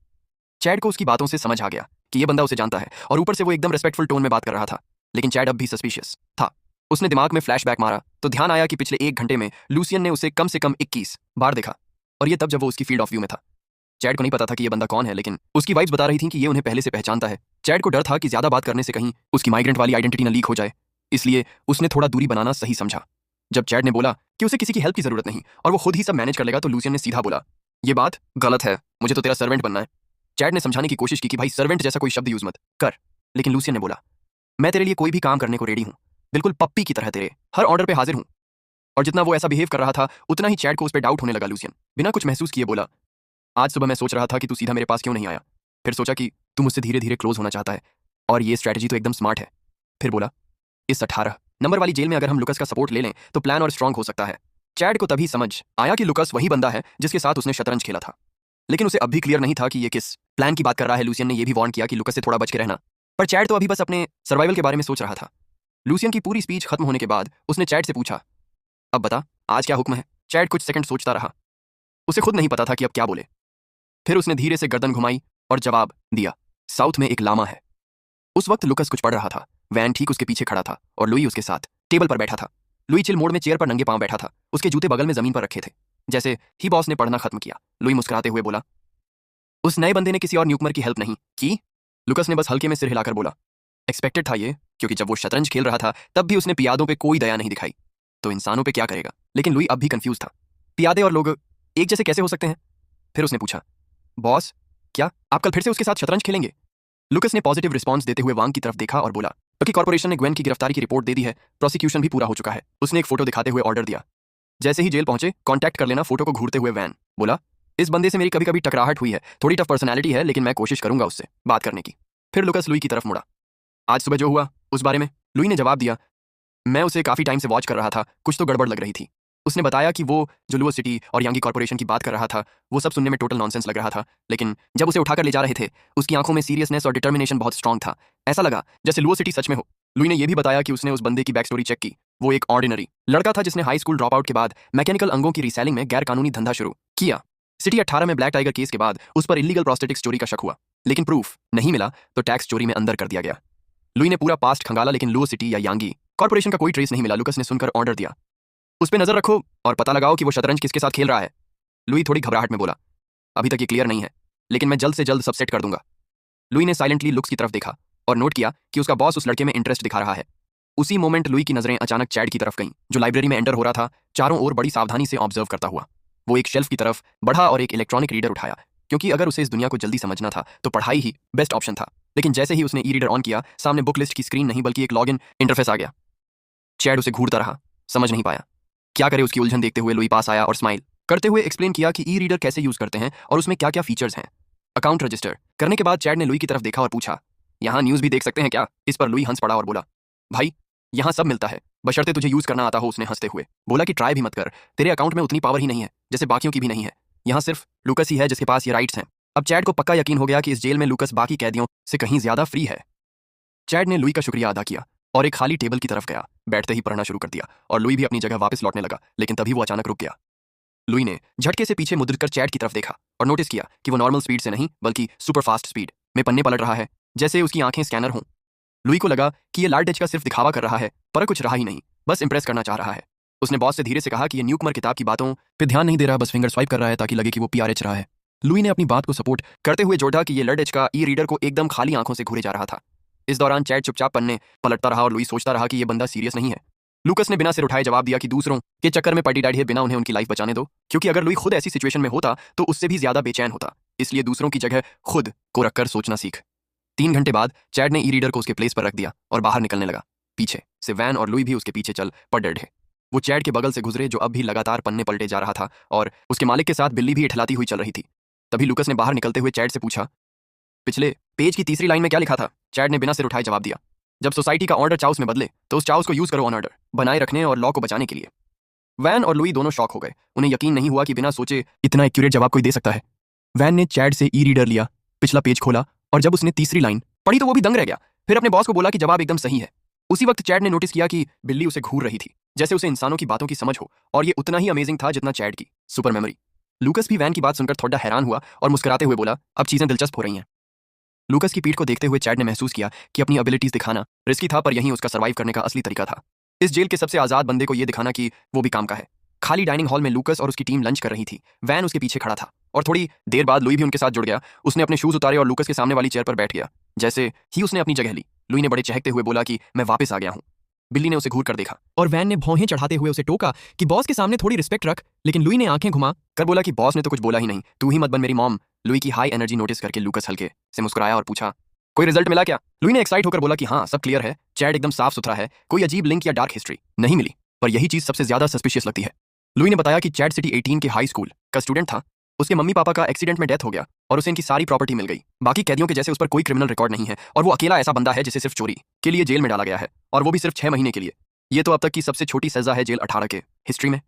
A: चैड को उसकी बातों से समझ आ गया कि ये बंदा उसे जानता है और ऊपर से वो एकदम रिस्पेक्टफुल टोन में बात कर रहा था। लेकिन चैड अब भी सस्पिशियस था। उसने दिमाग में फ्लैशबैक मारा तो ध्यान आया कि पिछले 1 घंटे में लूसियन ने उसे कम से कम 21 बार देखा, और ये तब जब वो उसकी फील्ड ऑफ व्यू में था। चैड को नहीं पता था कि ये बंदा कौन है, लेकिन उसकी वाइब्स बता रही थी कि ये उन्हें पहले से पहचानता है। चैड को डर था कि ज्यादा बात करने से कहीं उसकी माइग्रेंट वाली आइडेंटिटी न लीक हो जाए, इसलिए उसने थोड़ा दूरी बनाना सही समझा। जब चैड ने बोला कि उसे किसी की हेल्प की जरूरत नहीं और वो खुद ही सब मैनेज कर लेगा, तो लूसियन ने सीधा बोला, ये बात गलत है, मुझे तो तेरा सर्वेंट बनना है। चैड ने समझाने की कोशिश की कि भाई सर्वेंट जैसा कोई शब्द यूज मत कर, लेकिन लूसियन ने बोला, मैं तेरे लिए कोई भी काम करने को रेडी हूँ, बिल्कुल पप्पी की तरह तेरे हर ऑर्डर पे हाजिर हूँ। और जितना वो ऐसा बिहेव कर रहा था उतना ही चैड को उस पर डाउट होने लगा। लूसियन बिना कुछ महसूस किए बोला, आज सुबह मैं सोच रहा था कि तू सीधा मेरे पास क्यों नहीं आया, फिर सोचा कि तू मुझसे धीरे धीरे क्लोज होना चाहता है और ये स्ट्रैटेजी तो एकदम स्मार्ट है। फिर बोला, इस 18 नंबर वाली जेल में अगर हम लुकस का सपोर्ट ले लें तो प्लान और स्ट्रांग हो सकता है। चैड को तभी समझ आया कि लुकस वही बंदा है जिसके साथ उसने शतरंज खेला था, लेकिन उसे अब भी क्लियर नहीं था कि ये किस प्लान की बात कर रहा है। लूसियन ने यह भी वार्न किया कि लुकस से थोड़ा बच के रहना, पर चैड तो अभी बस अपने सर्वाइवल के बारे में सोच रहा था। लूसियन की पूरी स्पीच खत्म होने के बाद उसने चैड से पूछा, अब बता आज क्या हुक्म है? चैड कुछ सेकंड सोचता रहा, उसे खुद नहीं पता था कि अब क्या बोले। फिर उसने धीरे से गर्दन घुमाई और जवाब दिया, साउथ में एक लामा है। उस वक्त लुकस कुछ पढ़ रहा था। वैन ठीक उसके पीछे खड़ा था और लुई उसके साथ टेबल पर बैठा था। लुई चिल मोड में चेयर पर नंगे पांव बैठा था, उसके जूते बगल में जमीन पर रखे थे। जैसे ही बॉस ने पढ़ना खत्म किया, लुई मुस्कुराते हुए बोला, उस नए बंदे ने किसी और न्यूकमर की हेल्प नहीं की? लुकस ने बस हल्के में सिर हिलाकर बोला, एक्सपेक्टेड था ये, क्योंकि जब वो शतरंज खेल रहा था तब भी उसने पियादों पे कोई दया नहीं दिखाई, तो इंसानों पे क्या करेगा? लेकिन लुई अब भी कंफ्यूज था, पियादे और लोग एक जैसे कैसे हो सकते हैं? फिर उसने पूछा, बॉस क्या आप कल फिर से उसके साथ शतरंज खेलेंगे? लुकस ने पॉजिटिव रिस्पांस देते हुए वांग की तरफ देखा और बोला, क्योंकि कॉर्पोरेशन ने ग्वेन की गिरफ्तारी की रिपोर्ट दे दी है, प्रोसिक्यूशन भी पूरा हो चुका है। उसने एक फोटो दिखाते हुए ऑर्डर दिया, जैसे ही जेल पहुंचे कांटेक्ट कर लेना। फोटो को घूरते हुए वैन बोला, इस बंदे से मेरी कभी कभी टकराहट हुई है, थोड़ी टफ पर्सनैलिटी है, लेकिन मैं कोशिश करूंगा उससे बात करने की। फिर लुकस लुई की तरफ मुड़ा, आज सुबह जो हुआ उस बारे में? लुई ने जवाब दिया, मैं उसे काफी टाइम से वॉच कर रहा था, कुछ तो गड़बड़ लग रही थी। उसने बताया कि वो जो लुओ सिटी और यांगी कॉर्पोरेशन की बात कर रहा था वो सब सुनने में टोटल नॉनसेंस लग रहा था, लेकिन जब उसे उठाकर ले जा रहे थे उसकी आंखों में सीरियसनेस और डिटर्मिनेशन बहुत स्ट्रांग था। ऐसा लगा जैसे लुओ सिटी सच में हो। लुई ने यह भी बताया कि उसने उस बंदे की बैक स्टोरी चेक की। वो एक ऑर्डिनरी लड़का था जिसने हाई स्कूल ड्रॉप आउट के बाद मैकेनिकल अंगों की रीसेलिंग में गैर कानूनी धंधा शुरू किया। सिटी 18 में ब्लैक टाइगर केस के बाद उस पर इलीगल प्रोस्टेटिक्स चोरी का शक हुआ, लेकिन प्रूफ नहीं मिला तो टैक्स चोरी में अंदर कर दिया गया। लुई ने पूरा पास्ट खंगाला, लेकिन लुओ सिटी या यांगी कॉर्पोरेशन का कोई ट्रेस नहीं मिला। लुकस ने सुनकर ऑर्डर दिया, उस पर नजर रखो और पता लगाओ कि वो शतरंज किसके साथ खेल रहा है। लुई थोड़ी घबराहट में बोला, अभी तक ये क्लियर नहीं है, लेकिन मैं जल्द से जल्द सब सेट कर दूंगा। लुई ने साइलेंटली लुक्स की तरफ देखा और नोट किया कि उसका बॉस उस लड़के में इंटरेस्ट दिखा रहा है। उसी मोमेंट लुई की नजरें अचानक चैड की तरफ गईं, जो लाइब्रेरी में एंटर हो रहा था, चारों ओर बड़ी सावधानी से ऑब्जर्व करता हुआ। वो एक शेल्फ की तरफ बढ़ा और एक इलेक्ट्रॉनिक रीडर उठाया, क्योंकि अगर उसे इस दुनिया को जल्दी समझना था तो पढ़ाई ही बेस्ट ऑप्शन था। लेकिन जैसे ही उसने ई रीडर ऑन किया, सामने बुक लिस्ट की स्क्रीन नहीं बल्कि एक लॉगिन इंटरफेस आ गया। चैड उसे घूरता रहा, समझ नहीं पाया क्या करे। उसकी उलझन देखते हुए लुई पास आया और स्माइल करते हुए एक्सप्लेन किया कि ई रीडर कैसे यूज करते हैं और उसमें क्या क्या फीचर्स हैं। अकाउंट रजिस्टर करने के बाद चैड ने लुई की तरफ देखा और पूछा, यहाँ न्यूज भी देख सकते हैं क्या? इस पर लुई हंस पड़ा और बोला, भाई यहाँ सब मिलता है, बशर्ते तुझे यूज करना आता हो। उसने हंसते हुए बोला कि ट्राई भी मत कर, तेरे अकाउंट में उतनी पावर ही नहीं है जैसे बाकियों की भी नहीं है। यहाँ सिर्फ लुकस ही है जिसके पास ये राइट्स हैं। अब चैड को पक्का यकीन हो गया कि इस जेल में लुकस बाकी कैदियों से कहीं ज्यादा फ्री है। चैड ने लुई का शुक्रिया अदा किया और एक खाली टेबल की तरफ गया। बैठते ही पढ़ना शुरू कर दिया और लुई भी अपनी जगह वापस लौटने लगा, लेकिन तभी वो अचानक रुक गया। लुई ने झटके से पीछे मुद्रित कर चैड की तरफ देखा और नोटिस किया कि वो नॉर्मल स्पीड से नहीं बल्कि सुपर फास्ट स्पीड में पन्ने पलट रहा है, जैसे उसकी आंखें स्कैनर हों। लुई को लगा कि ये लार्डेज का सिर्फ दिखावा कर रहा है, पर कुछ रहा ही नहीं, बस इंप्रेस करना चाह रहा है। उसने बॉस से धीरे से कहा कि ये न्यूकमर किताब की बातों पे ध्यान नहीं दे रहा, बस फिंगर स्वाइप कर रहा है ताकि लगे कि वो पीआरएच रहा है। लुई ने अपनी बात को सपोर्ट करते हुए जोड़ा कि ये लर्डेज का ई रीडर को एकदम खाली आंखों से घूरे जा रहा था। इस दौरान चैड चुपचाप पन्ने पलटता रहा और लुई सोचता रहा कि ये बंदा सीरियस नहीं है। लुकस ने बिना सिर उठाए जवाब दिया कि दूसरों के चक्कर में पड़ी डाढ़ी है, बिना उन्हें उनकी लाइफ बचाने दो, क्योंकि अगर लुई खुद ऐसी सिचुएशन में होता तो उससे भी ज्यादा बेचैन होता, इसलिए दूसरों की जगह खुद को रखकर सोचना सीख। 3 घंटे बाद चैड ने ई रीडर को उसके प्लेस पर रख दिया और बाहर निकलने लगा। पीछे से वैन और लुई भी उसके पीछे चल पड़े थे। वो चैड के बगल से गुजरे जो अब भी लगातार पन्ने पलटे जा रहा था और उसके मालिक के साथ बिल्ली भी इठलाती हुई चल रही थी। तभी लूकस ने बाहर निकलते हुए चैड से पूछा, पिछले पेज की तीसरी लाइन में क्या लिखा था? चैड ने बिना सिर उठाए जवाब दिया, जब सोसाइटी का ऑर्डर चाउस में बदले तो उस चाउस को यूज करो ऑन ऑर्डर बनाए रखने और लॉ को बचाने के लिए। वैन और लुई दोनों शॉक हो गए। उन्हें यकीन नहीं हुआ कि बिना सोचे इतना एक्यूरेट जवाब कोई दे सकता है। वैन ने चैड से ई रीडर लिया, पिछला पेज खोला और जब उसने तीसरी लाइन पढ़ी तो वो भी दंग रह गया। फिर अपने बॉस को बोला कि जवाब एकदम सही है। उसी वक्त चैड ने नोटिस किया कि बिल्ली उसे घूर रही थी, जैसे उसे इंसानों की बातों की समझ हो, और ये उतना ही अमेजिंग था जितना चैड की सुपर मेमोरी। लूकस भी वैन की बात सुनकर थोड़ा हैरान हुआ और मुस्कुराते हुए बोला, अब चीजें दिलचस्प हो रही हैं। लूकस की पीठ को देखते हुए चैड ने महसूस किया कि अपनी एबिलिटीज दिखाना रिस्की था, पर यही उसका सर्वाइव करने का असली तरीका था। इस जेल के सबसे आजाद बंदे को यह दिखाना कि वो भी काम का है। खाली डाइनिंग हॉल में लूकस और उसकी टीम लंच कर रही थी। वैन उसके पीछे खड़ा था और थोड़ी देर बाद लुई भी उनके साथ जुड़ गया। उसने अपने शूज उतारे और लूकस के सामने वाली चेयर पर बैठ गया। जैसे ही उसने अपनी जगह ली, लुई ने बड़े चहकते हुए बोला कि मैं वापस आ गया हूँ। बिल्ली ने उसे घूर कर देखा और वैन ने भौहें चढ़ाते हुए उसे टोका कि बॉस के सामने थोड़ी रिस्पेक्ट रख, लेकिन लुई ने आंखें घुमा कर बोला कि बॉस ने तो कुछ बोला ही नहीं, तू ही मत बन मेरी मॉम। लुई की हाई एनर्जी नोटिस करके लूकस हल्के से मुस्कुराया और पूछा, कोई रिजल्ट मिला क्या? लुई ने एक्साइट होकर बोला कि हाँ, सब क्लियर है, चैड एकदम साफ सुथरा है, कोई अजीब लिंक या डार्क हिस्ट्री नहीं मिली। पर यही चीज सबसे ज्यादा सस्पिशियस लगती है। लुई ने बताया कि चैड सिटी 18 के हाई स्कूल का स्टूडेंट था। उसके मम्मी पापा का एक्सीडेंट में डेथ हो गया और उसे इनकी सारी प्रॉपर्टी मिल गई। बाकी कैदियों के जैसे उस पर कोई क्रिमिनल रिकॉर्ड नहीं है और वो अकेला ऐसा बंदा है जिसे सिर्फ चोरी के लिए जेल में डाला गया है, और वो भी सिर्फ 6 महीने के लिए। ये तो अब तक की सबसे छोटी सजा है जेल 18 के हिस्ट्री में।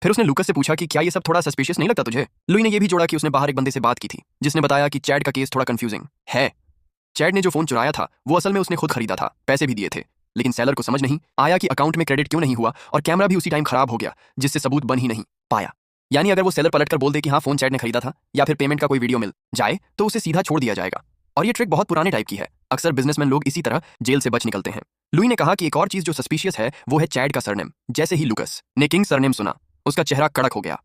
A: फिर उसने लूकस से पूछा कि क्या ये सब थोड़ा सस्पिशियस नहीं लगता तुझे? लुई ने यह भी जोड़ा कि उसने बाहर एक बंदे से बात की थी जिसने बताया कि चैड का केस थोड़ा कंफ्यूजिंग है। चैड ने जो फोन चुराया था वो असल में उसने खुद खरीदा था, पैसे भी दिए थे, लेकिन सेलर को समझ नहीं आया कि अकाउंट में क्रेडिट क्यों नहीं हुआ और कैमरा भी उसी टाइम खराब हो गया, जिससे सबूत बन ही नहीं पाया। यानी अगर वो सेलर पलटकर बोल दे कि हाँ फोन चैड ने खरीदा था या फिर पेमेंट का कोई वीडियो मिल जाए तो उसे सीधा छोड़ दिया जाएगा। और ये ट्रिक बहुत पुराने टाइप की है, अक्सर बिजनेसमैन लोग इसी तरह जेल से बच निकलते हैं। लुई ने कहा कि एक और चीज जो सस्पिशियस है वो है चैड का सरनेम। जैसे ही लूकस ने किंग सरनेम सुना, उसका चेहरा कड़क हो गया।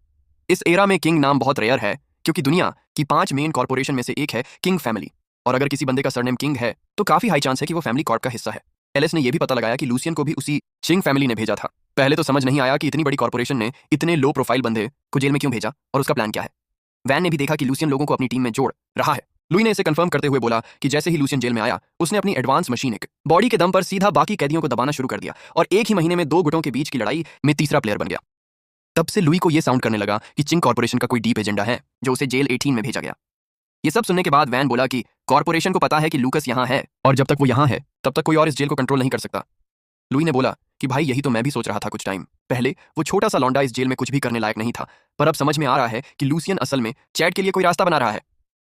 A: इस एरा में किंग नाम बहुत रेयर है क्योंकि दुनिया की 5 मेन कॉर्पोरेशन में से एक है किंग फैमिली, और अगर किसी बंदे का सरनेम किंग है तो काफी हाई चांस है कि वो फैमिली कॉर्प का हिस्सा है। एलिस ने यह भी पता लगाया कि लूसियन को भी उसी चिंग फैमिली ने भेजा था। पहले तो समझ नहीं आया कि इतनी बड़ी कॉर्पोरेशन ने इतने लो प्रोफाइल बंदे को जेल में क्यों भेजा और उसका प्लान क्या है। वैन ने भी देखा कि लूसियन लोगों को अपनी टीम में जोड़ रहा है। लुई ने इसे कंफर्म करते हुए बोला कि जैसे ही लूसियन जेल में आया, उसने अपनी एडवांस मशीनिक बॉडी के दम पर सीधा बाकी कैदियों को दबाना शुरू कर दिया और एक ही महीने में 2 गुटों के बीच की लड़ाई में तीसरा प्लेयर बन गया। तब से लुई को यह साउंड करने लगा कि चिंग कॉर्पोरेशन का कोई डीप एजेंडा है जो उसे जेल 18 में भेजा गया। ये सब सुनने के बाद वैन बोला कि कॉर्पोरेशन को पता है कि लूकस यहाँ है और जब तक वो यहाँ है तब तक कोई और इस जेल को कंट्रोल नहीं कर सकता। लुई ने बोला कि भाई यही तो मैं भी सोच रहा था कुछ टाइम पहले। वो छोटा सा लौंडा इस जेल में कुछ भी करने लायक नहीं था, पर अब समझ में आ रहा है कि लूसियन असल में चैड के लिए कोई रास्ता बना रहा है।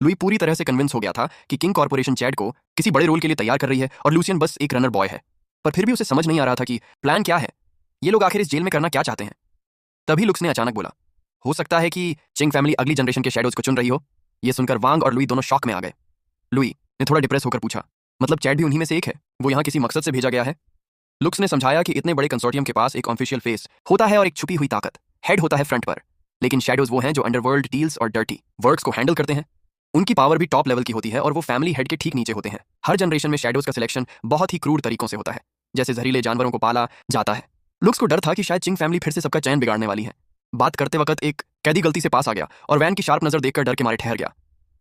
A: लुई पूरी तरह से कन्विंस हो गया था कि किंग कॉर्पोरेशन चैड को किसी बड़े रोल के लिए तैयार कर रही है और लूसियन बस एक रनर बॉय है। पर फिर भी उसे समझ नहीं आ रहा था कि प्लान क्या है, ये लोग आखिर इस जेल में करना क्या चाहते हैं। तभी लुक्स ने अचानक बोला, हो सकता है कि चिंग फैमिली अगली जनरेशन के शैडोज को चुन रही हो। यह सुनकर वांग और लुई दोनों शॉक में आ गए। लुई ने थोड़ा डिप्रेस होकर पूछा, मतलब चैड भी उन्हीं में से एक है? वो यहाँ किसी मकसद से भेजा गया है? लुक्स ने समझाया कि इतने बड़े कंसोर्टियम के पास एक ऑफिशियल फेस होता है और एक छुपी हुई ताकत हेड होता है फ्रंट पर, लेकिन शैडोज वो हैं जो अंडरवर्ल्ड डील्स और डर्टी वर्क्स को हैंडल करते हैं। उनकी पावर भी टॉप लेवल की होती है और वो फैमिली हेड के ठीक नीचे होते हैं। हर जनरेशन में शैडोज का सिलेक्शन बहुत ही क्रूर तरीकों से होता है, जैसे जहरीले जानवरों को पाला जाता है। लुक्स को डर था कि शायद चिंग फैमिली फिर से सबका चयन बिगाड़ने वाली है। बात करते वक्त एक कैदी गलती से पास आ गया और वैन की शार्प नजर देखकर डर के मारे ठहर गया।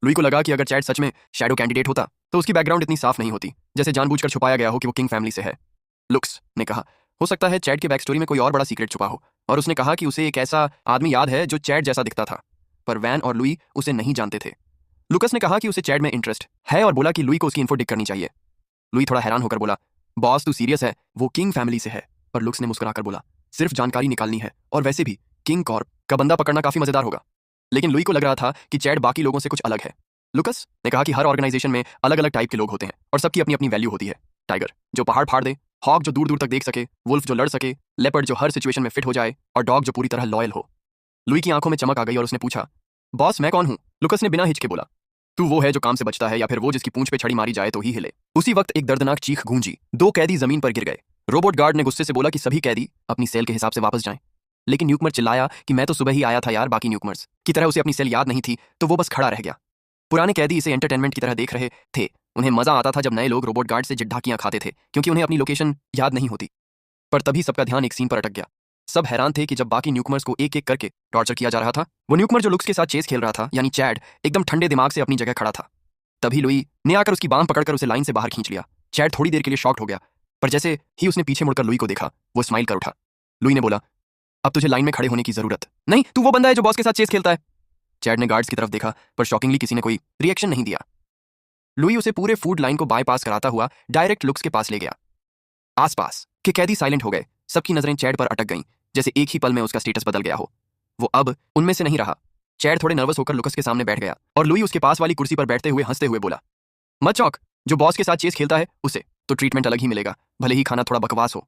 A: लुई को लगा कि अगर चैड सच में शैडो कैंडिडेट होता तो उसकी बैकग्राउंड इतनी साफ नहीं होती, जैसे जानबूझकर छुपाया गया हो कि वो किंग फैमिली से है। लुक्स ने कहा, हो सकता है चैड के बैक स्टोरी में कोई और बड़ा सीक्रेट छुपा हो, और उसने कहा कि उसे एक ऐसा आदमी याद है जो चैड जैसा दिखता था, पर वैन और लुई उसे नहीं जानते थे। लुकस ने कहा कि उसे चैड में इंटरेस्ट है और बोला कि लुई को उसकी इन्फो डिक करनी चाहिए। लुई थोड़ा हैरान होकर बोला, बॉस तू सीरियस है? वो किंग फैमिली से है। पर लुक्स ने मुस्कुराकर बोला, सिर्फ जानकारी निकालनी है, और वैसे भी किंग कॉर्प का बंदा पकड़ना काफी मजेदार होगा। लेकिन लुई को लग रहा था कि चैड बाकी लोगों से कुछ अलग है। लुकस ने कहा कि हर ऑर्गेनाइजेशन में अलग अलग टाइप के लोग होते हैं और सबकी अपनी अपनी वैल्यू होती है। टाइगर जो पहाड़ फाड़ दे, हॉक जो दूर दूर तक देख सके, वुल्फ जो लड़ सके, लेपर्ड जो हर सिचुएशन में फिट हो जाए, और डॉग जो पूरी तरह लॉयल हो। लुई की आंखों में चमक आ गई और उसने पूछा, बॉस मैं कौन हूं? लुकस ने बिना हिचके बोला, तू वो है जो काम से बचता है या फिर वो जिसकी पूंछ पे छड़ी मारी जाए तो ही हिले। उसी वक्त एक दर्दनाक चीख गूंजी। 2 कैदी जमीन पर गिर गए। रोबोट गार्ड ने गुस्से से बोला कि सभी कैदी अपनी सेल के हिसाब से वापस जाएं। लेकिन न्यूकमर चिल्लाया कि मैं तो सुबह ही आया था यार, बाकी न्यूकमर्स की तरह उसे अपनी सेल याद नहीं थी, तो वो बस खड़ा रह गया। पुराने कैदी इसे एंटरटेनमेंट की तरह देख रहे थे। उन्हें मजा आता था जब नए लोग रोबोट गार्ड से जिड्ढाकियां खाते थे, क्योंकि उन्हें अपनी लोकेशन याद नहीं होती। पर तभी सबका ध्यान एक सीन पर अटक गया। सब हैरान थे कि जब बाकी न्यूकमर्स को एक एक करके टॉर्चर किया जा रहा था, वो न्यूकमर जो लुक्स के साथ चेस खेल रहा था, यानी चैड, एकदम ठंडे दिमाग से अपनी जगह खड़ा था। तभी लुई ने आकर उसकी बांह पकड़कर उसे लाइन से बाहर खींच लिया। चैड थोड़ी देर के लिए शॉक्ड हो गया, पर जैसे ही उसने पीछे मुड़कर लुई को देखा, वो स्माइल कर उठा। लुई ने बोला, अब तुझे लाइन में खड़े होने की जरूरत नहीं, तू वो बंदा है जो बॉस के साथ चेस खेलता है। चैड ने गार्ड्स की तरफ देखा, पर शॉकिंगली किसी ने कोई रिएक्शन नहीं दिया। लुई उसे पूरे फूड लाइन को बाईपास कराता हुआ डायरेक्ट लुक्स के पास ले गया। आसपास के कैदी साइलेंट हो गए, सबकी नजरें चैड पर अटक गईं, जैसे एक ही पल में उसका स्टेटस बदल गया हो। वो अब उनमें से नहीं रहा। चैड थोड़े नर्वस होकर लुकस के सामने बैठ गया और लुई उसके पास वाली कुर्सी पर बैठते हुए हंसते हुए बोला, मत चौंक, जो बॉस के साथ चेस खेलता है उसे तो ट्रीटमेंट अलग ही मिलेगा, भले ही खाना थोड़ा बकवास हो।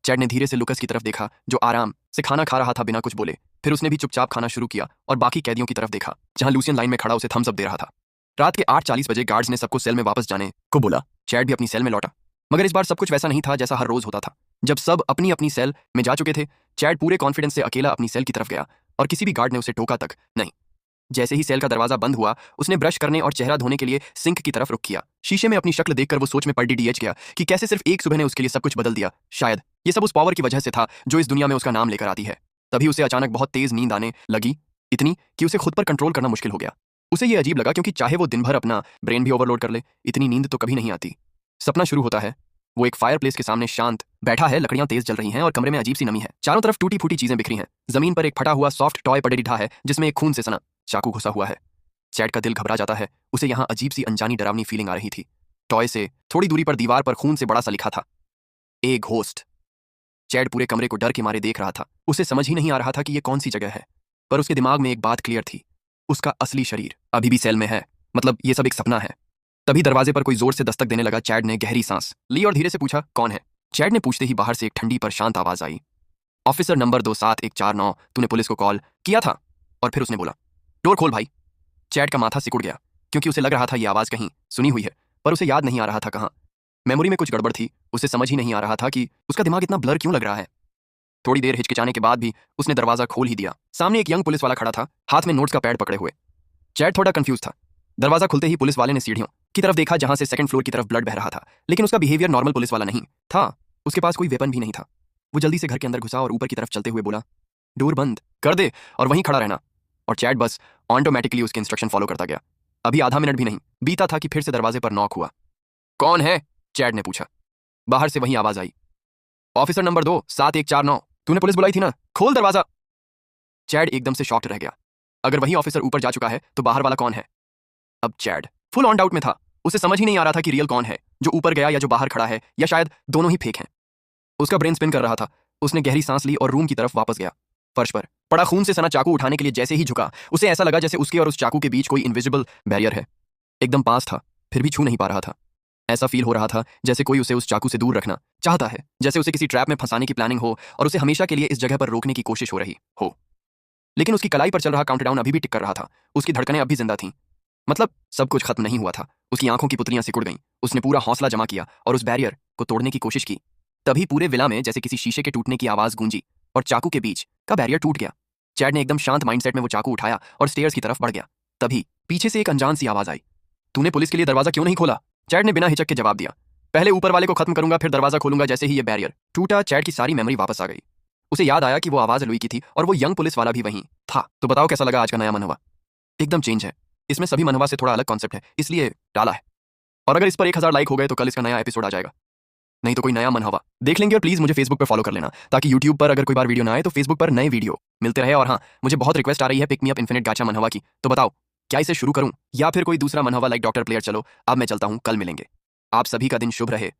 A: चैड ने धीरे से लुकस की तरफ देखा, जो आराम से खाना खा रहा था बिना कुछ बोले। फिर उसने भी चुपचाप खाना शुरू किया और बाकी कैदियों की तरफ देखा, जहां लूसियन लाइन में खड़ा उसे थम्स अप दे रहा था। रात के 8:40 बजे गार्ड्स ने सबको सेल में वापस जाने को बोला। चैड भी अपनी सेल में लौटा, मगर इस बार सब कुछ वैसा नहीं था जैसा हर रोज होता था। जब सब अपनी अपनी सेल में जा चुके थे, चैड पूरे कॉन्फिडेंस से अकेला अपनी सेल की तरफ गया और किसी भी गार्ड ने उसे टोका तक नहीं। जैसे ही सेल का दरवाजा बंद हुआ, उसने ब्रश करने और चेहरा धोने के लिए सिंक की तरफ रुख किया। शीशे में अपनी शक्ल देखकर वो सोच में पलटी डीएच गया कि कैसे सिर्फ एक सुबह ने उसके लिए सब कुछ बदल दिया। शायद ये सब उस पावर की वजह से था जो इस दुनिया में उसका नाम लेकर आती है। तभी उसे अचानक बहुत तेज नींद आने लगी, इतनी कि उसे खुद पर कंट्रोल करना मुश्किल हो गया। उसे ये अजीब लगा, क्योंकि चाहे वो दिन भर अपना ब्रेन भी ओवरलोड कर ले, इतनी नींद तो कभी नहीं आती। सपना शुरू होता है। वो एक फायर प्लेस के सामने शांत बैठा है, लकड़ियां तेज जल रही हैं और कमरे में अजीब सी नमी है। चारों तरफ टूटी फूटी चीजें बिखरी हैं। जमीन पर एक फटा हुआ सॉफ्ट टॉय पड़े रिठा है, जिसमें एक खून से सना चाकू घुसा हुआ है। चैड का दिल घबरा जाता है। उसे यहाँ अजीब सी अनजानी डरावनी फीलिंग आ रही थी। टॉय से थोड़ी दूरी पर दीवार पर खून से बड़ा सा लिखा था, ए घोस्ट। चैड पूरे कमरे को डर के मारे देख रहा था। उसे समझ ही नहीं आ रहा था कि ये कौन सी जगह है, पर उसके दिमाग में एक बात क्लियर थी, उसका असली शरीर अभी भी सेल में है। मतलब ये सब एक सपना है। तभी दरवाजे पर कोई जोर से दस्तक देने लगा। चैड ने गहरी सांस ली और धीरे से पूछा, कौन है? चैड ने पूछते ही बाहर से एक ठंडी पर शांत आवाज आई, ऑफिसर नंबर 27149, तूने पुलिस को कॉल किया था? और फिर उसने बोला, डोर खोल भाई। चैड का माथा सिकुड़ गया, क्योंकि उसे लग रहा था ये आवाज कहीं सुनी हुई है, पर उसे याद नहीं आ रहा था कहाँ। मेमोरी में कुछ गड़बड़ थी। उसे समझ ही नहीं आ रहा था कि उसका दिमाग इतना ब्लर क्यों लग रहा है। थोड़ी देर हिचकिचाने के बाद भी उसने दरवाजा खोल ही दिया। सामने एक यंग पुलिस वाला खड़ा था, हाथ में नोट्स का पैड पकड़े हुए। चैड थोड़ा कंफ्यूज था। दरवाजा खुलते ही पुलिस वाले ने सीढ़ियों की तरफ देखा, जहां से सेकंड फ्लोर की तरफ ब्लड बह रहा था, लेकिन उसका बिहेवियर नॉर्मल पुलिस वाला नहीं था। उसके पास कोई वेपन भी नहीं था। वो जल्दी से घर के अंदर घुसा और ऊपर की तरफ चलते हुए बोला, डोर बंद कर दे और वहीं खड़ा रहना। और चैड बस ऑटोमेटिकली उसके इंस्ट्रक्शन फॉलो करता गया। अभी आधा मिनट भी नहीं बीता था कि फिर से दरवाजे पर नॉक हुआ। कौन है? चैड ने पूछा। बाहर से वही आवाज आई, ऑफिसर नंबर 27149, तूने पुलिस बुलाई थी ना, खोल दरवाजा। चैड एकदम से शॉक्ड रह गया। अगर वही ऑफिसर ऊपर जा चुका है तो बाहर वाला कौन है? अब चैड फुल ऑन डाउट में था। उसे समझ ही नहीं आ रहा था कि रियल कौन है, जो ऊपर गया या जो बाहर खड़ा है, या शायद दोनों ही फेक हैं। उसका ब्रेन स्पिन कर रहा था। उसने गहरी सांस ली और रूम की तरफ वापस गया। फर्श पर पड़ा खून से सना चाकू उठाने के लिए जैसे ही झुका, उसे ऐसा लगा जैसे उसके और उस चाकू के बीच कोई इनविजिबल बैरियर है। एकदम पास था, फिर भी छू नहीं पा रहा था। ऐसा फील हो रहा था जैसे कोई उसे उस चाकू से दूर रखना चाहता है, जैसे उसे किसी ट्रैप में फंसाने की प्लानिंग हो और उसे हमेशा के लिए इस जगह पर रोकने की कोशिश हो रही हो। लेकिन उसकी कलाई पर चल रहा काउंटडाउन अभी भी टिक कर रहा था। उसकी धड़कनें अभी जिंदा थीं। मतलब सब कुछ खत्म नहीं हुआ था। उसकी आंखों की पुतलियां सिकुड़ गईं। उसने पूरा हौसला जमा किया और उस बैरियर को तोड़ने की कोशिश की। तभी पूरे विला में जैसे किसी शीशे के टूटने की आवाज गूंजी और चाकू के बीच का बैरियर टूट गया। चैड ने एकदम शांत माइंडसेट में वो चाकू उठाया और स्टेयर्स की तरफ बढ़ गया। तभी पीछे से एक अनजान सी आवाज आई, तूने पुलिस के लिए दरवाजा क्यों नहीं खोला? चैड ने बिना हिचक के जवाब दिया, पहले ऊपर वाले को खत्म करूंगा, फिर दरवाजा खोलूंगा। जैसे ही ये बैरियर टूटा, चैड की सारी मेमोरी वापस आ गई। उसे याद आया कि वो आवाज लुई की थी और वो यंग पुलिस वाला भी वहीं था। तो बताओ कैसा लगा आज का नया मनहवा? एकदम चेंज है। इसमें सभी मनहवा से थोड़ा अलग कॉन्सेप्ट है, इसलिए डाला है। और अगर इस पर 1000 लाइक हो गए तो कल इसका नया एपिसोड आ जाएगा, नहीं तो कोई नया मनहवा देख लेंगे। और प्लीज मुझे फेसबुक पर फॉलो कर लेना, ताकि यूट्यूब पर अगर कोई बार वीडियो ना आए तो फेसबुक पर नए वीडियो मिलते रहे। और हाँ, मुझे बहुत रिक्वेस्ट आ रही है पिक मी अप इन्फिनिट गाचा मनहवा की। तो बताओ क्या इसे शुरू करूं या फिर कोई दूसरा मनहवा लाइक डॉक्टर प्लेयर? चलो अब मैं चलता हूं, कल मिलेंगे। आप सभी का दिन शुभ रहे।